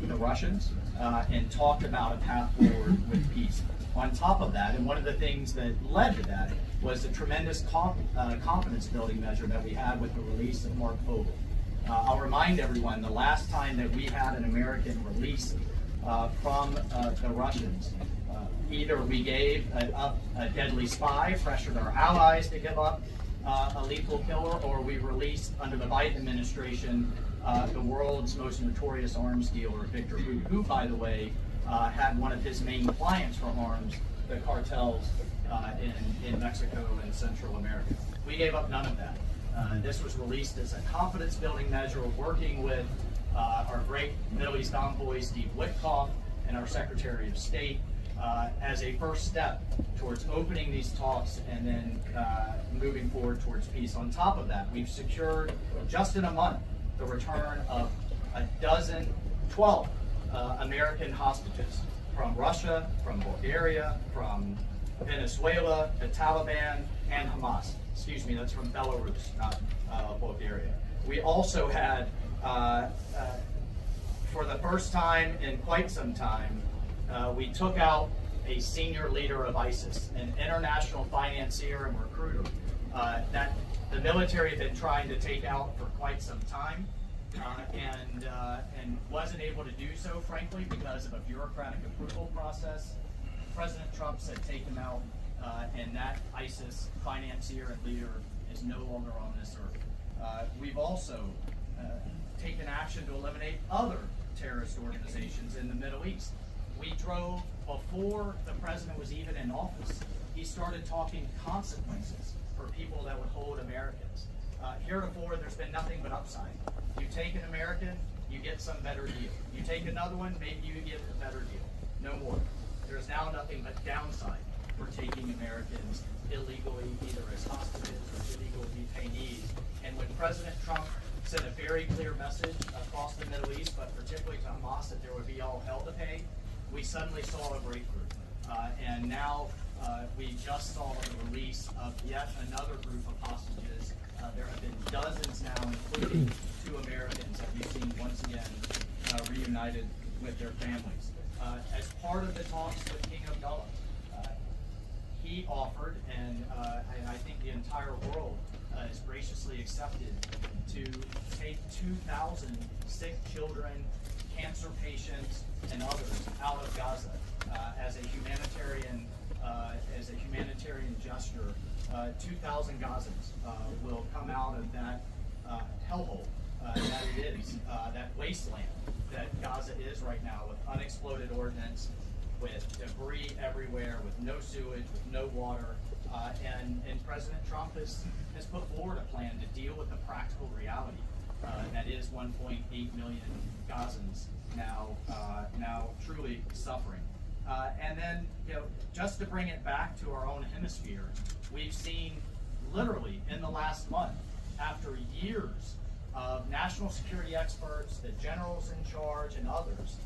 the Russians and talked about a path forward with peace. On top of that, and one of the things that led to that was the tremendous confidence building measure that we had with the release of Mark Vogel. I'll remind everyone, the last time that we had an American release from the Russians, either we gave up a deadly spy, pressured our allies to give up a lethal killer, or we released, under the Biden administration, the world's most notorious arms dealer, Victor, who, by the way, had one of his main clients for arms, the cartels in Mexico and Central America. We gave up none of that. This was released as a confidence-building measure, working with our great Middle East envoy, Steve Witkoff, and our Secretary of State, as a first step towards opening these talks and then moving forward towards peace. On top of that, we've secured, just in a month, the return of 12 American hostages from Russia, from Bulgaria, from Venezuela, the Taliban, and Hamas. Excuse me, that's from Belarus, not Bulgaria. We also had, for the first time in quite some time, we took out a senior leader of ISIS, an international financier and recruiter that the military had been trying to take out for quite some time, and wasn't able to do so, frankly, because of a bureaucratic approval process. President Trump said take him out, and that ISIS financier and leader is no longer on this earth. We've also taken action to eliminate other terrorist organizations in the Middle East. We drove, before the president was even in office, he started talking consequences for people that would hold Americans. Heretofore, there's been nothing but upside. You take an American, you get some better deal. You take another one, maybe you get a better deal. No more. There's now nothing but downside for taking Americans illegally, either as hostages or illegal detainees. And when President Trump sent a very clear message across the Middle East, but particularly to Hamas, that there would be all hell to pay, we suddenly saw a breakthrough. And now we just saw the release of yet another group of hostages. There have been dozens now, including 2 Americans that we've seen once again reunited with their families. As part of the talks with King Abdullah, he offered, and I think the entire world has graciously accepted, to take 2,000 sick children, cancer patients, and others out of Gaza as a humanitarian as a humanitarian gesture, 2,000 Gazans will come out of that hellhole that it is, that wasteland that Gaza is right now, with unexploded ordnance, with debris everywhere, with no sewage, with no water. And President Trump has put forward a plan to deal with the practical reality that is 1.8 million Gazans now truly suffering. And then, just to bring it back to our own hemisphere, we've seen literally in the last month, after years of national security experts, the generals in charge, and others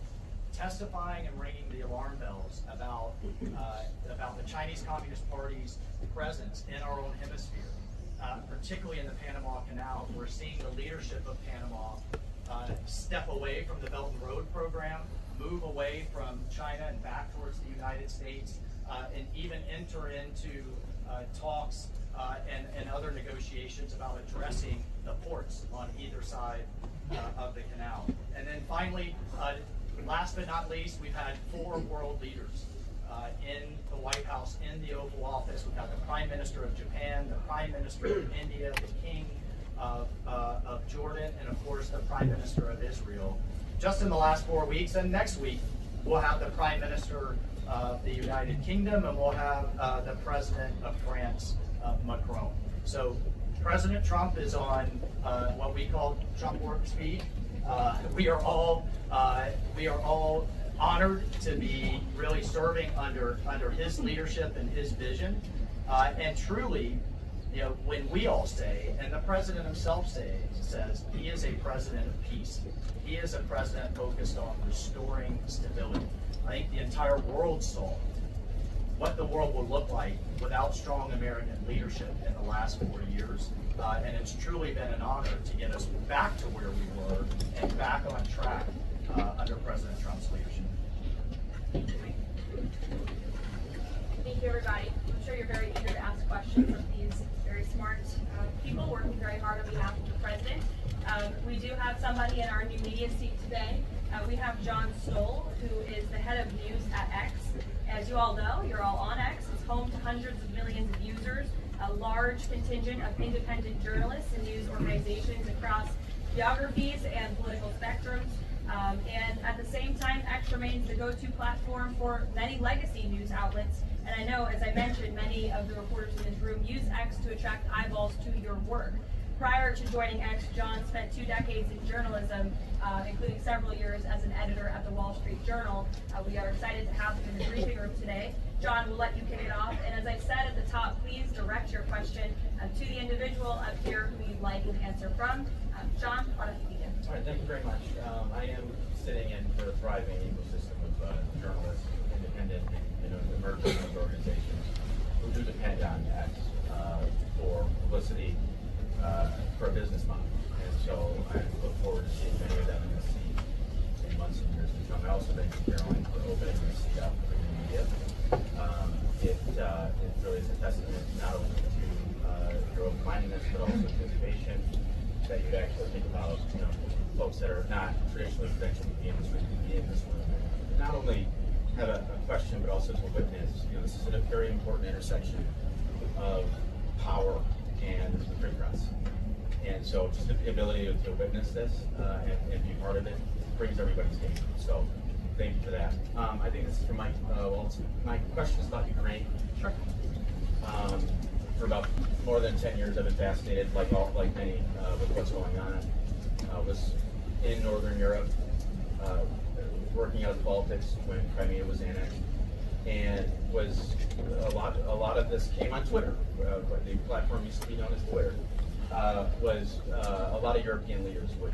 testifying and ringing the alarm bells about the Chinese Communist Party's presence in our own hemisphere, particularly in the Panama Canal. We're seeing the leadership of Panama step away from the Belt and Road program, move away from China and back towards the United States, and even enter into talks and other negotiations about addressing the ports on either side of the canal. And then finally, last but not least, we've had 4 world leaders in the White House, in the Oval Office. We've got the Prime Minister of Japan, the Prime Minister of India, the King of Jordan, and of course the Prime Minister of Israel. Just in the last 4 weeks, and next week we'll have the Prime Minister of the United Kingdom, and we'll have the President of France, Macron. So President Trump is on what we call Trump warp speed. We are all honored to be really serving under his leadership and his vision, and truly, when we all say, and the president himself says, he is a president of peace. He is a president focused on restoring stability. I think the entire world saw what the world would look like without strong American leadership in the last 4 years. And it's truly been an honor to get us back to where we were and back on track under President Trump's leadership. Thank you, everybody. I'm sure you're very eager to ask questions of these very smart people working very hard on behalf of the president. We do have somebody in our new media seat today. We have John Stoll, who is the head of news at X. As you all know, you're all on X. It's home to hundreds of millions of users, a large contingent of independent journalists and news organizations across geographies and political spectrums. And at the same time, X remains the go-to platform for many legacy news outlets. And I know, as I mentioned, many of the reporters in this room use X to attract eyeballs to your work. Prior to joining X, John spent 2 decades in journalism, including several years as an editor at the Wall Street Journal. We are excited to have him in the briefing room today. John, we'll let you kick it off. And as I said at the top, please direct your question to the individual up here who you'd like an answer from. John, why don't you begin? All right, thank you very much. I am sitting in for a thriving ecosystem of journalists, independent, emerging news organizations who do depend on X for publicity, for a business model. And so I look forward to seeing many of them in the seat in months and years to come. I also thank you, Caroline, for opening the seat up for the media. It really is a testament not only to your open-mindedness, but also to innovation, that you'd actually think about, folks that are not traditionally credentialed to be in this room. Not only have a question, but also to witness. This is a very important intersection of power and the free press. And so just the ability to witness this and be part of it brings everybody's game. So thank you for that. I think this is for Mike. My question is about Ukraine. Sure. For about more than 10 years, I've been fascinated, like many, with what's going on. Was in Northern Europe, working out of politics when Crimea was annexed, and was a lot of this came on Twitter. The platform used to be known as Twitter. Was a lot of European leaders would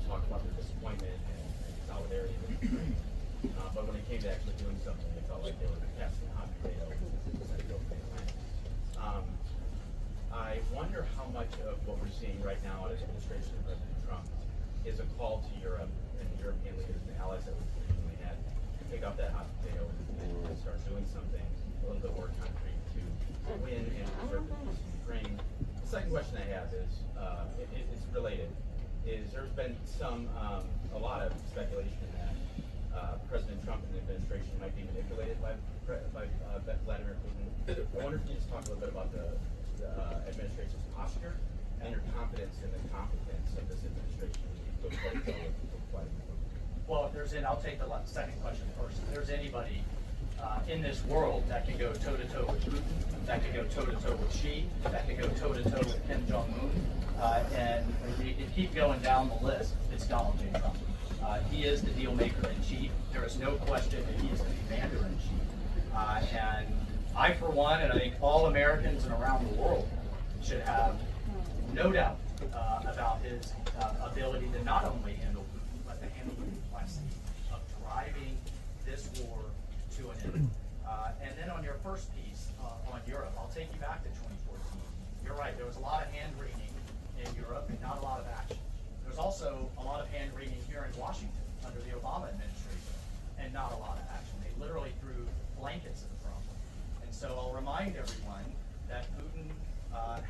talk about their disappointment and solidarity with Ukraine. But when it came to actually doing something, they felt like they were casting a hot potato. I wonder how much of what we're seeing right now out of the administration of President Trump is a call to Europe and the European leaders and the allies that we've traditionally had to pick up that hot potato and start doing something a little bit more concrete to win and preserve the peace in Ukraine. The second question I have is, it's related, is there's been a lot of speculation that President Trump and the administration might be manipulated by Vladimir Putin. I wonder if you just talk a little bit about the administration's posture and your confidence in the competence of this administration to Vladimir Putin. Well, if there's I'll take the second question first. If there's anybody in this world that can go toe-to-toe with Putin, that can go toe-to-toe with Xi, that can go toe-to-toe with Kim Jong-un, and you can keep going down the list, it's Donald J. Trump. He is the deal maker in chief. There is no question that he is the commander in chief. And I, for one, and I think all Americans and around the world should have no doubt about his ability to not only handle Putin, but to handle the complexity of driving this war to an end. And then on your first piece on Europe, I'll take you back to 2014. You're right, there was a lot of hand-wringing in Europe and not a lot of action. There's also a lot of hand-wringing here in Washington under the Obama administration and not a lot of action. They literally threw blankets at the problem. And so I'll remind everyone that Putin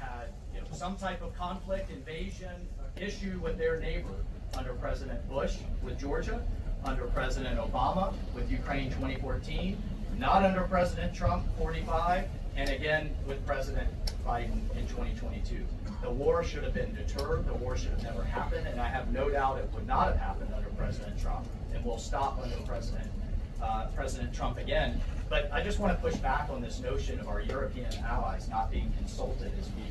had some type of conflict, invasion, issue with their neighbor under President Bush with Georgia, under President Obama with Ukraine 2014, not under President Trump 45, and again with President Biden in 2022. The war should have been deterred. The war should have never happened, and I have no doubt it would not have happened under President Trump, and will stop under President Trump again. But I just want to push back on this notion of our European allies not being consulted as we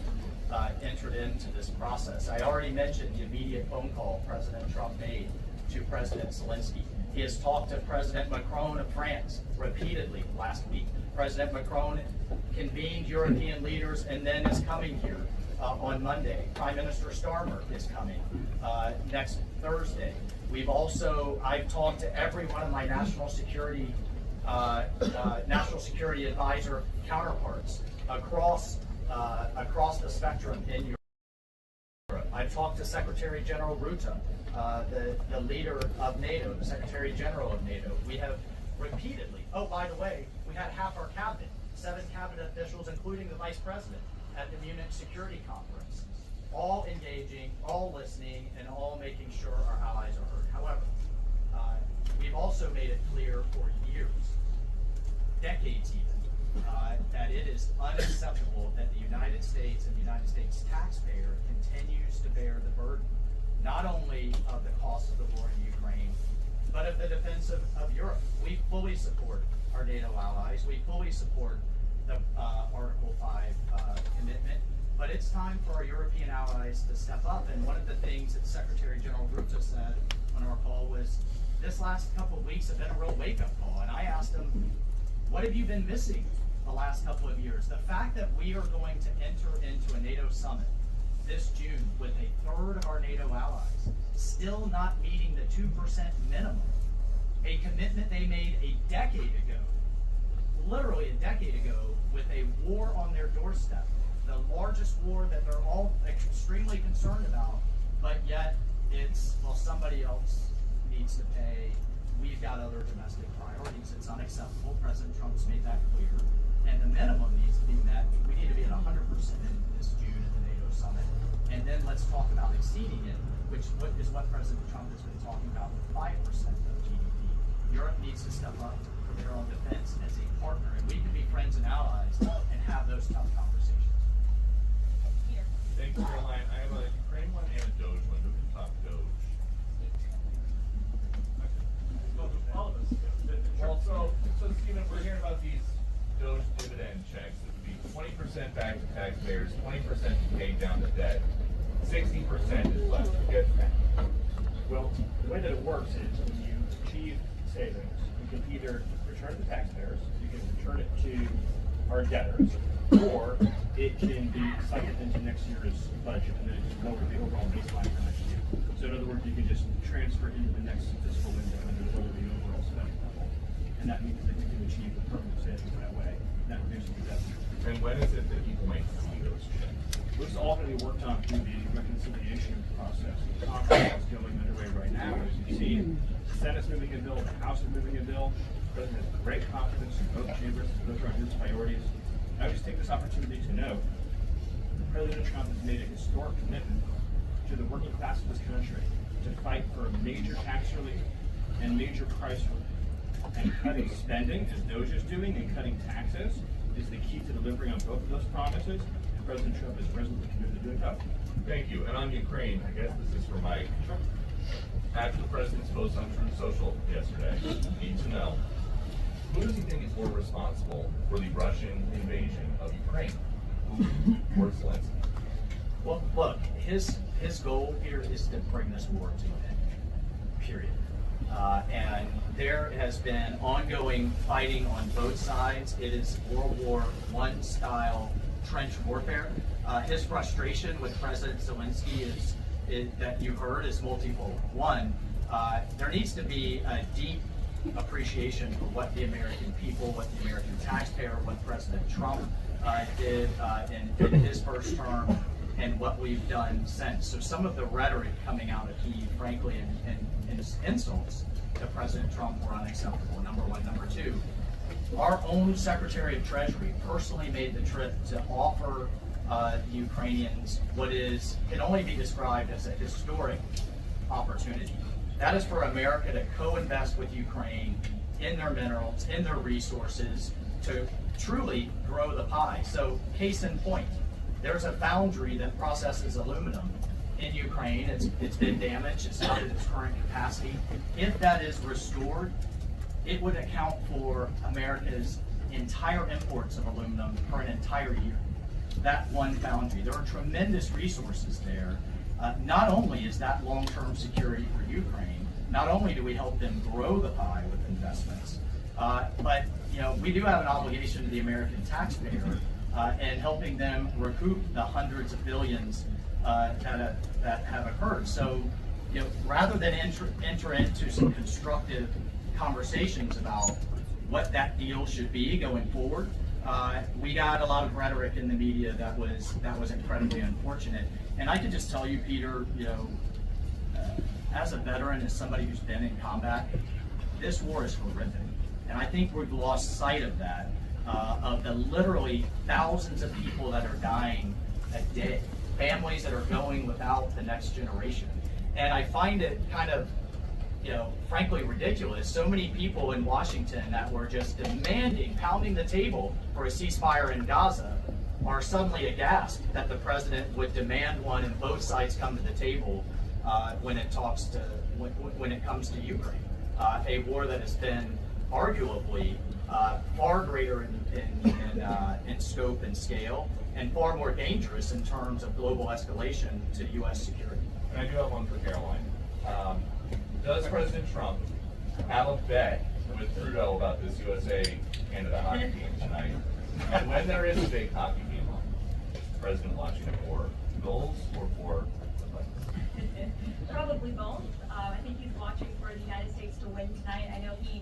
entered into this process. I already mentioned the immediate phone call President Trump made to President Zelensky. He has talked to President Macron of France repeatedly last week. President Macron convened European leaders and then is coming here on Monday. Prime Minister Starmer is coming next Thursday. I've talked to every one of my national security advisor counterparts across the spectrum in Europe. I've talked to Secretary General Rutte, the leader of NATO, the Secretary General of NATO. We have repeatedly, oh, by the way, we had half our cabinet, 7 cabinet officials, including the Vice President, at the Munich Security Conference, all engaging, all listening, and all making sure our allies are heard. However, we've also made it clear for years, decades even, that it is unacceptable that the United States and the United States taxpayer continues to bear the burden, not only of the cost of the war in Ukraine, but of the defense of Europe. We fully support our NATO allies. We fully support the Article 5 commitment, but it's time for our European allies to step up. And one of the things that Secretary General Rutte said on our call was, this last couple of weeks have been a real wake-up call. And I asked him, what have you been missing the last couple of years? The fact that we are going to enter into a NATO summit this June with a third of our NATO allies still not meeting the 2% minimum, a commitment they made a decade ago, literally a decade ago, with a war on their doorstep, the largest war that they're all extremely concerned about, but yet it's, well, somebody else needs to pay. We've got other domestic priorities. It's unacceptable. President Trump's made that clear. And the minimum needs to be met. We need to be at 100% in this June at the NATO summit. And then let's talk about exceeding it, which is what President Trump has been talking about with 5% of GDP. Europe needs to step up for their own defense as a partner, and we can be friends and allies and have those tough conversations. Thanks, Caroline. I have a Ukraine one and a Doge one. Who can talk Doge? All of us. Well, so Stephen, we're hearing about these Doge dividend checks that would be 20% back to taxpayers, 20% paid down to debt, 60% is left. Good. Well, the way that it works is when you achieve savings, you can either return it to taxpayers, you can return it to our debtors, or it can be cycled into next year's budget and then it can lower the overall baseline for next year. So in other words, you can just transfer into the next fiscal window and then lower the overall spending level. And that means that you can achieve the permanent savings that way. And that reduces the deficit. And when is it that you might see those checks? This is all going to be worked on through the reconciliation process. The conference is going underway right now. As you see, the Senate's moving a bill, the House is moving a bill. The President has great confidence in both chambers. Those are his priorities. I would just take this opportunity to note that President Trump has made a historic commitment to the working class of this country to fight for major tax relief and major price relief. And cutting spending, as DOJ is doing, and cutting taxes is the key to delivering on both of those promises. And President Trump is resolutely committed to doing both. Thank you. And on Ukraine, I guess this is for Mike. After the president's post on Truth Social yesterday, need to know, who does he think is more responsible for the Russian invasion of Ukraine? Putin or Zelensky? Well, look, his goal here is to bring this war to an end, period. And there has been ongoing fighting on both sides. It is World War I style trench warfare. His frustration with President Zelensky is that you heard is multifold. One, there needs to be a deep appreciation for what the American people, what the American taxpayer, what President Trump did in his first term, and what we've done since. So some of the rhetoric coming out of Kyiv, frankly, and insults to President Trump were unacceptable, number one. Number two, our own Secretary of Treasury personally made the trip to offer the Ukrainians what can only be described as a historic opportunity. That is for America to co-invest with Ukraine in their minerals, in their resources, to truly grow the pie. So case in point, there's a foundry that processes aluminum in Ukraine. It's been damaged. It's not at its current capacity. If that is restored, it would account for America's entire imports of aluminum for an entire year. That one foundry. There are tremendous resources there. Not only is that long-term security for Ukraine, not only do we help them grow the pie with investments, but we do have an obligation to the American taxpayer and helping them recoup the hundreds of billions that have occurred. So, rather than enter into some constructive conversations about what that deal should be going forward, we got a lot of rhetoric in the media that was incredibly unfortunate. And I can just tell you, Peter, as a veteran, as somebody who's been in combat, this war is horrific. And I think we've lost sight of that, of the literally thousands of people that are dying a day, families that are going without the next generation. And I find it kind of, frankly ridiculous. So many people in Washington that were just demanding, pounding the table for a ceasefire in Gaza are suddenly aghast that the president would demand one and both sides come to the table when it comes to Ukraine, a war that has been arguably far greater in scope and scale and far more dangerous in terms of global escalation to U.S. security. And I do have one for Caroline. Does President Trump have a bet with Trudeau about this USA-Canada hockey game tonight? And when there is a big hockey game on, is the president watching it for goals or for the fight? Probably both. I think he's watching for the United States to win tonight. I know he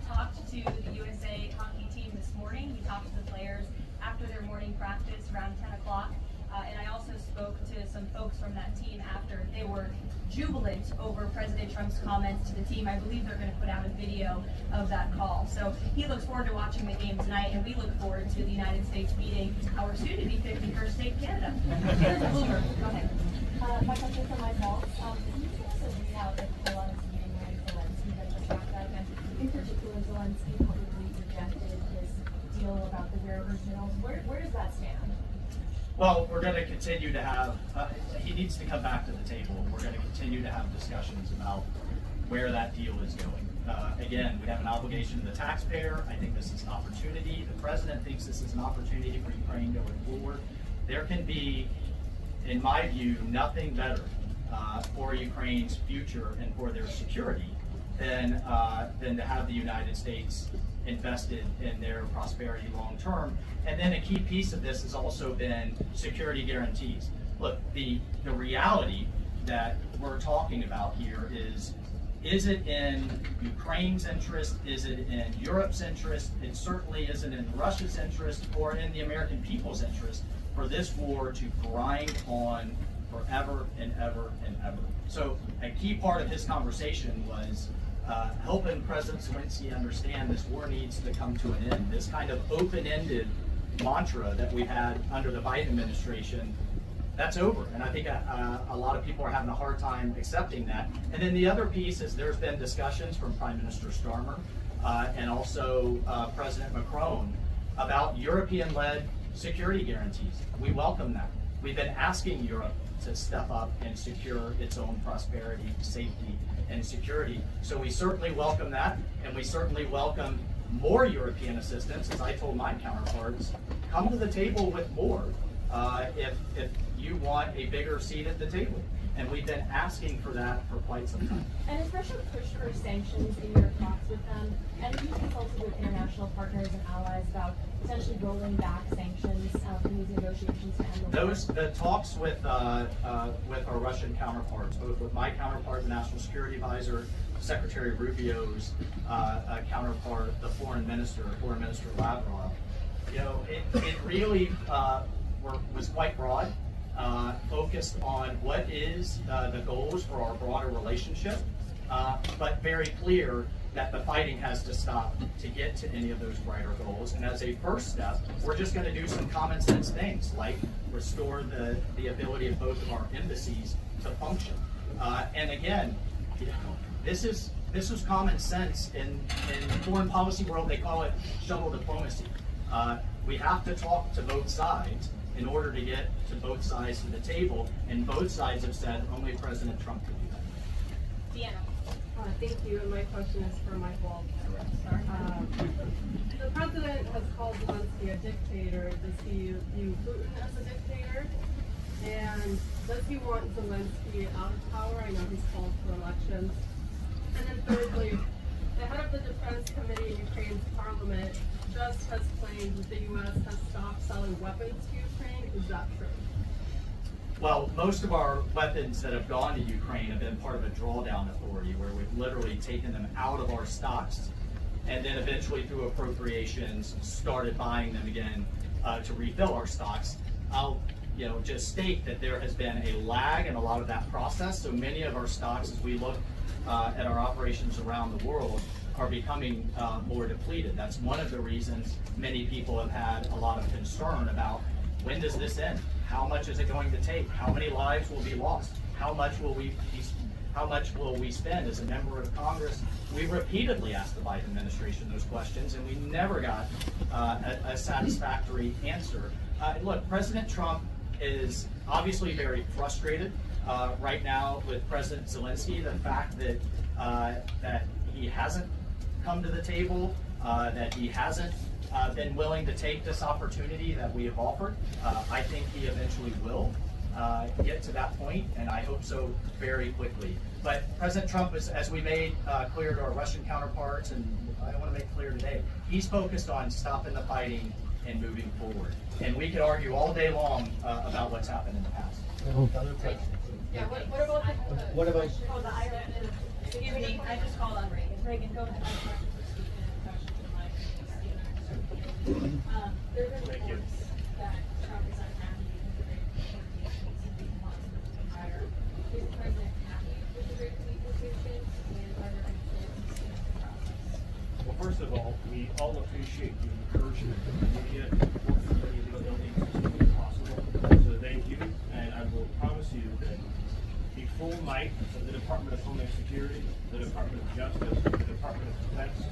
talked to the USA hockey team this morning. He talked to the players after their morning practice around 10 o'clock. And I also spoke to some folks from that team after. They were jubilant over President Trump's comments to the team. I believe they're going to put out a video of that call. So he looks forward to watching the game tonight, and we look forward to the United States beating our soon-to-be 51st state, Canada. Bloomer, go ahead. My question for myself. Can you give us a readout of Zelensky's meeting with Zelensky that just wrapped up? And in particular, Zelensky publicly rejected his deal about the rare earth minerals. Where does that stand? Well, we're going to continue to have, he needs to come back to the table. We're going to continue to have discussions about where that deal is going. Again, we have an obligation to the taxpayer. I think this is an opportunity. The president thinks this is an opportunity for Ukraine going forward. There can be, in my view, nothing better for Ukraine's future and for their security than to have the United States invested in their prosperity long term. And then a key piece of this has also been security guarantees. Look, the reality that we're talking about here is it in Ukraine's interest? Is it in Europe's interest? It certainly isn't in Russia's interest or in the American people's interest for this war to grind on forever and ever and ever. So a key part of his conversation was helping President Zelensky understand this war needs to come to an end. This kind of open-ended mantra that we had under the Biden administration, that's over. And I think a lot of people are having a hard time accepting that. And then the other piece is there's been discussions from Prime Minister Starmer and also President Macron about European-led security guarantees. We welcome that. We've been asking Europe to step up and secure its own prosperity, safety, and security. So we certainly welcome that, and we certainly welcome more European assistance. As I told my counterparts, come to the table with more if you want a bigger seat at the table. And we've been asking for that for quite some time. And has Russia pushed for sanctions in your talks with them? And have you consulted with international partners and allies about potentially rolling back sanctions in these negotiations to end the war? The talks with our Russian counterparts, both with my counterpart, the National Security Advisor, Secretary Rubio's counterpart, the Foreign Minister Lavrov, it really was quite broad. Focused on what is the goals for our broader relationship, but very clear that the fighting has to stop to get to any of those brighter goals. And as a first step, we're just going to do some common sense things like restore the ability of both of our embassies to function. And again, this is common sense in foreign policy world. They call it shuttle diplomacy. We have to talk to both sides in order to get to both sides of the table, and both sides have said only President Trump could do that. Deanna. Thank you, and my question is for Michael. The president has called Zelensky a dictator. Does he view Putin as a dictator? And does he want Zelensky out of power? I know he's called for elections. And then thirdly, the head of the Defense Committee in Ukraine's parliament just has claimed that the U.S. has stopped selling weapons to Ukraine. Is that true? Well, most of our weapons that have gone to Ukraine have been part of a drawdown authority where we've literally taken them out of our stocks and then eventually through appropriations started buying them again to refill our stocks. I'll just state that there has been a lag in a lot of that process. So many of our stocks, as we look at our operations around the world, are becoming more depleted. That's one of the reasons many people have had a lot of concern about when does this end? How much is it going to take? How many lives will be lost? How much will we spend? As a member of Congress, we repeatedly asked the Biden administration those questions, and we never got a satisfactory answer. Look, President Trump is obviously very frustrated right now with President Zelensky. The fact that he hasn't come to the table, that he hasn't been willing to take this opportunity that we have offered. I think he eventually will get to that point, and I hope so very quickly. But President Trump, as we made clear to our Russian counterparts, and I want to make clear today, he's focused on stopping the fighting and moving forward. And we could argue all day long about what's happened in the past. Yeah, what about the Ireland? Excuse me, I just called on Reagan. Reagan, go ahead. There have been reports that Trump is unhappy with the rate of deportations and he wants them to be higher. Is the president happy with the rate of deportations, and are there any plans to speed up the process? Well, first of all, we all appreciate the encouragement of the media to work with the illegal as soon as possible. So thank you, and I will promise you that the full might of the Department of Homeland Security, the Department of Justice, the Department of Defense,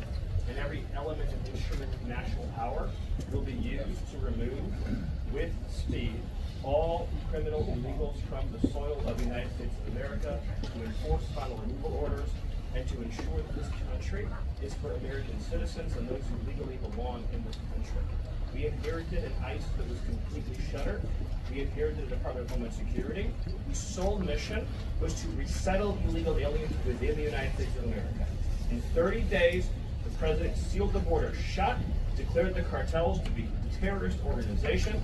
and every element and instrument of national power will be used to remove, with speed, all criminal illegals from the soil of the United States of America, to enforce final removal orders, and to ensure that this country is for American citizens and those who legally belong in this country. We inherited an ICE that was completely shuttered. We inherited the Department of Homeland Security, whose sole mission was to resettle illegal aliens within the United States of America. In 30 days, the president sealed the border shut, declared the cartels to be terrorist organizations,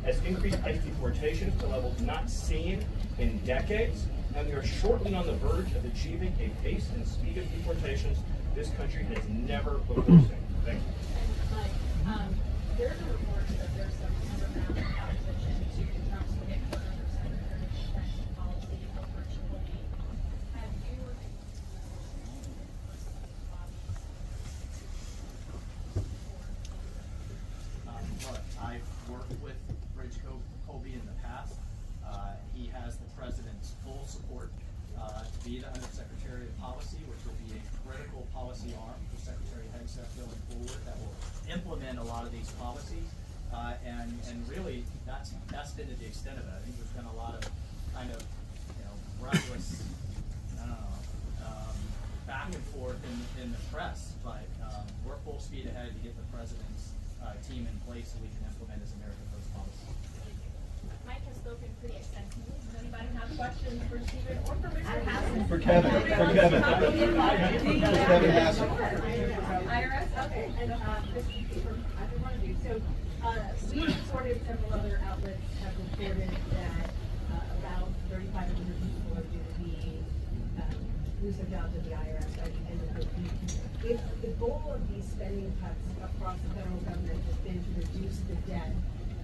has increased ICE deportations to levels not seen in decades, and we are shortly on the verge of achieving a pace and speed of deportations this country has never before seen. Thank you. There are reports that there's some underground opposition to Trump's commitment under Secretary of Defense policy of virtual leave. Have you or Look, I've worked with Rich Colby in the past. He has the president's full support to be the Undersecretary of Policy, which will be a critical policy arm for Secretary Hegseth going forward that will implement a lot of these policies. And really, that's been to the extent of it. I think there's been a lot of kind of, breathless, back and forth in the press, but we're full speed ahead to get the president's team in place so we can implement his America First policy. Mike has spoken pretty extensively. Does anybody have questions for Stephen or for Mr. Hassan? For Kevin. IRS? Okay. And this is for either one of you. So we sort of several other outlets have reported that about 3,500 people are due to be lose their jobs at the IRS by the end of the week. If the goal of these spending cuts across the federal government has been to reduce the debt,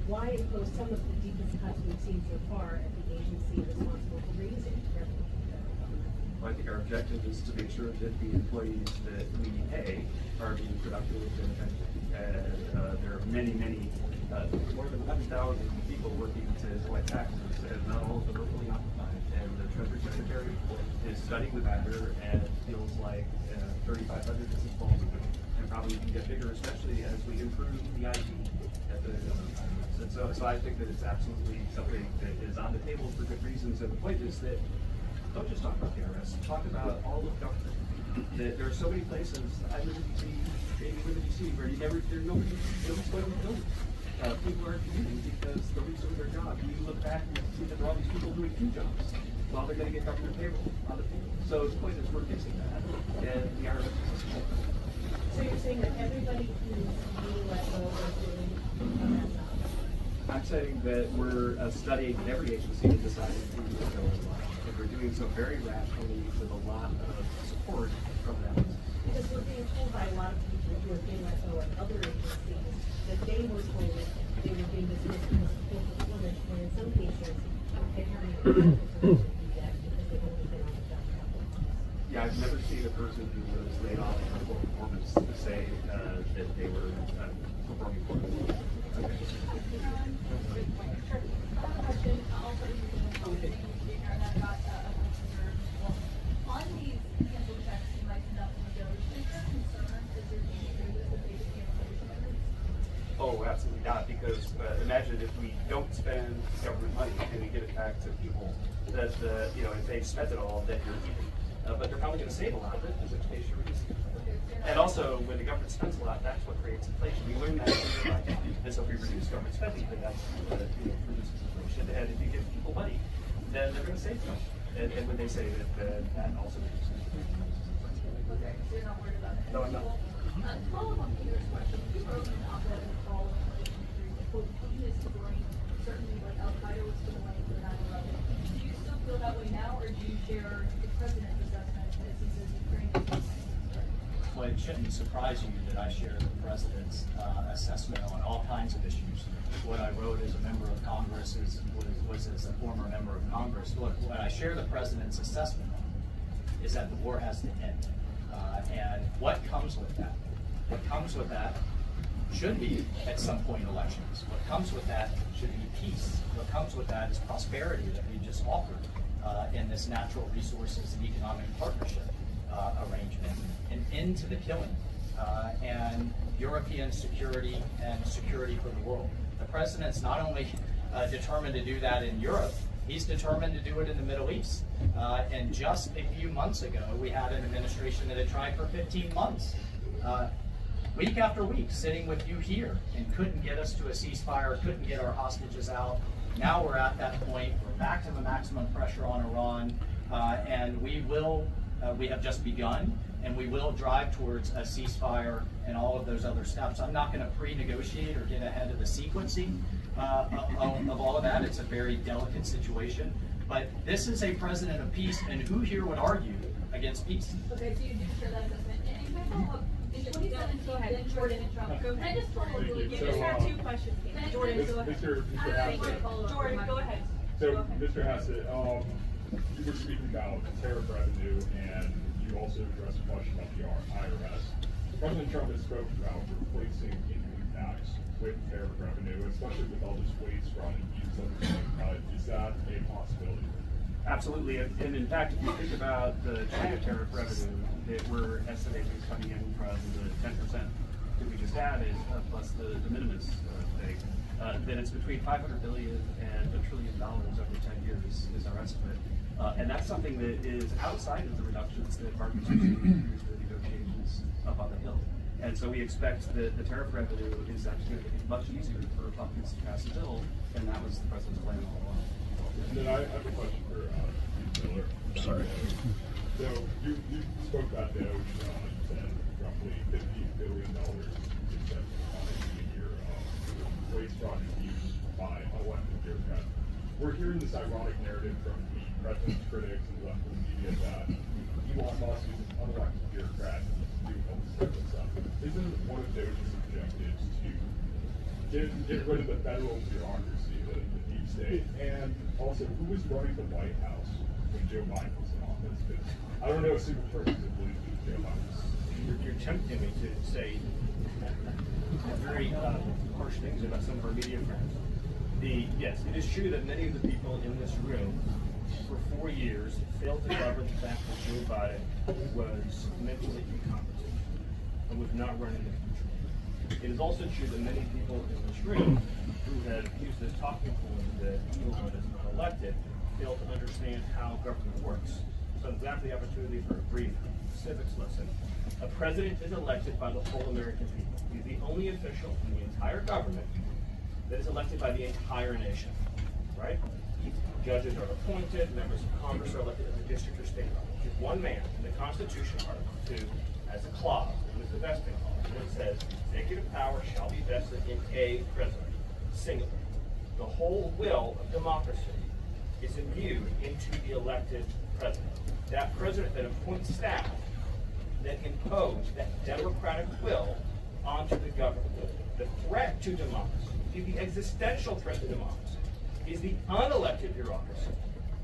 why impose some of the deepest cuts we've seen so far at the agency responsible for raising revenue from the federal government? Well, I think our objective is to make sure that the employees that we pay are being productive and effective. And there are many, more than 100,000 people working to collect taxes, and not all of them are fully occupied. And the Treasury Secretary is studying the matter and feels like 3,500 is a small number, and probably can get bigger, especially as we improve the IT at the government. And so I think that it's absolutely something that is on the table for good reasons. And the point is that don't just talk about the IRS, talk about all of government. That there are so many places. I live in DC, maybe you live in DC, where nobody's going to the building. People aren't commuting because nobody's doing their job. You look back and you see that there are all these people doing 2 jobs while they're going to get government payroll on the people. So the point is we're fixing that, and the IRS is a small part. So you're saying that everybody who's being let go is doing that job? I'm saying that we're studying every agency and deciding who is going to lie. And we're doing so very rationally with a lot of support from them. Because we're being told by a lot of people who are being let go at other agencies that they were told they were being dismissed because of full performance, and in some cases, they haven't even been able to do that because they've only been on the job a couple of months. Yeah, I've never seen a person who was laid off for poor performance to say that they were performing poorly. Okay. On these sample checks you might conduct on the donors, is there concern that you're being through this that they became a Oh, absolutely not, because imagine if we don't spend government money and we give it back to people, that, if they've spent it all, then you're even. But they're probably going to save a lot of it, in which case you're reducing it. And also, when the government spends a lot, that's what creates inflation. We learned that in real life. And so if we reduce government spending, then that's reduces inflation. And if you give people money, then they're going to save money. And when they save it, that also reduces inflation. Okay, so you're not worried about it? No, I'm not. Follow up on Peter's question. You wrote an op-ed in the fall of 2023 that Putin is to blame, certainly like Al-Qaeda was to blame for 9/11. Do you still feel that way now, or do you share the president's assessment as he says Ukraine is to blame? Well, it shouldn't surprise you that I share the president's assessment on all kinds of issues. What I wrote as a member of Congress was as a former member of Congress. What I share the president's assessment on is that the war has to end. And what comes with that? What comes with that should be, at some point, elections. What comes with that should be peace. What comes with that is prosperity that we just offered in this natural resources and economic partnership arrangement, an end to the killing, and European security and security for the world. The president's not only determined to do that in Europe, he's determined to do it in the Middle East. And just a few months ago, we had an administration that had tried for 15 months, week after week, sitting with you here, and couldn't get us to a ceasefire, couldn't get our hostages out. Now we're at that point. We're back to the maximum pressure on Iran, and we have just begun, and we will drive towards a ceasefire and all of those other steps. I'm not going to pre-negotiate or get ahead of the sequencing of all of that. It's a very delicate situation, but this is a president of peace, and who here would argue against peace? Okay, so you do share that assessment. And can I follow up? In 2017, go ahead. Jordan and Trump. Go ahead. I just follow up really quick. You just had 2 questions. Jordan, go ahead. Jordan, go ahead. So, Mr. Hassett, you were speaking about tariff revenue, and you also addressed a question about the IRS. President Trump has spoken about replacing income tax with tariff revenue, especially with all this waste from the use of the is that a possibility? Absolutely, and in fact, if you think about the China tariff revenue that we're estimating coming in from the 10% that we just added, plus the de minimis thing, then it's between $500 billion and $1 trillion over 10 years is our estimate. And that's something that is outside of the reductions that markets usually use for the negotiations up on the Hill. And so we expect that the tariff revenue is actually going to make it much easier for Republicans to pass a bill, and that was the president's plan all along. And then I have a question for Miller. Sorry. So you spoke about DOGE, you said roughly $50 billion except a year of waste project used by unelected bureaucrats. We're hearing this ironic narrative from the president's critics and left wing media that Elon Musk is an unelected bureaucrat and doing all this type of stuff. Isn't one of DOGE's objectives to get rid of the federal bureaucracy, the deep state, and also who was running the White House when Joe Biden was in office? Because I don't know a single person who believes it was Joe Biden. You're tempting me to say very harsh things about some of our media friends. Yes, it is true that many of the people in this room for 4 years failed to cover the fact that Joe Biden was mentally incompetent and was not running the country. It is also true that many people in this room who have used this talking point that Elon is not elected fail to understand how government works. So it's after the opportunity for a brief civics lesson. A president is elected by the whole American people. He's the only official in the entire government that is elected by the entire nation, right? Judges are appointed, members of Congress are elected at the district or state level. There's one man in the Constitution, Article 2, has a clause, and it's the vesting clause, and it says, executive power shall be vested in a president, singular. The whole will of democracy is imbued into the elected president. That president then appoints staff that impose that democratic will onto the government. The threat to democracy, the existential threat to democracy, is the unelected bureaucracy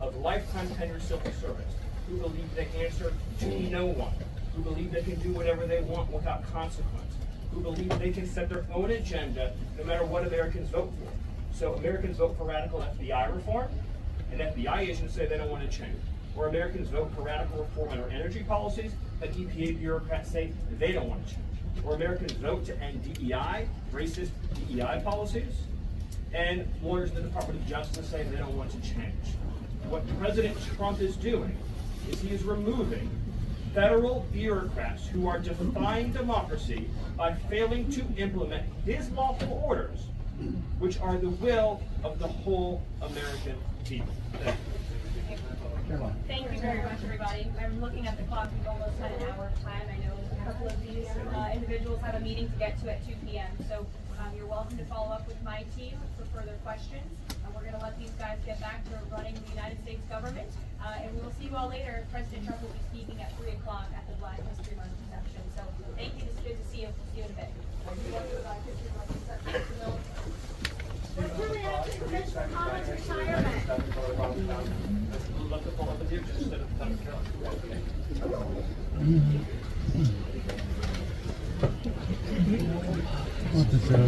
of lifetime tenured civil servants who believe they answer to no one, who believe they can do whatever they want without consequence, who believe they can set their own agenda no matter what Americans vote for. So Americans vote for radical FBI reform, and FBI agents say they don't want to change. Or Americans vote for radical reform in our energy policies, and EPA bureaucrats say they don't want to change. Or Americans vote to end DEI, racist DEI policies, and lawyers in the Department of Justice say they don't want to change. What President Trump is doing is he is removing federal bureaucrats who are defying democracy by failing to implement his lawful orders, which are the will of the whole American people. Thank you. Thank you very much, everybody. I'm looking at the clock. We've almost had an hour of time. I know a couple of these individuals have a meeting to get to at 2 p.m. So you're welcome to follow up with my team for further questions. We're going to let these guys get back to running the United States government. And we will see you all later. President Trump will be speaking at 3 o'clock at the Black History Month reception. So thank you. It's good to see you. See you in a bit. We're to react to Commissioner Collins' retirement. What the fuck?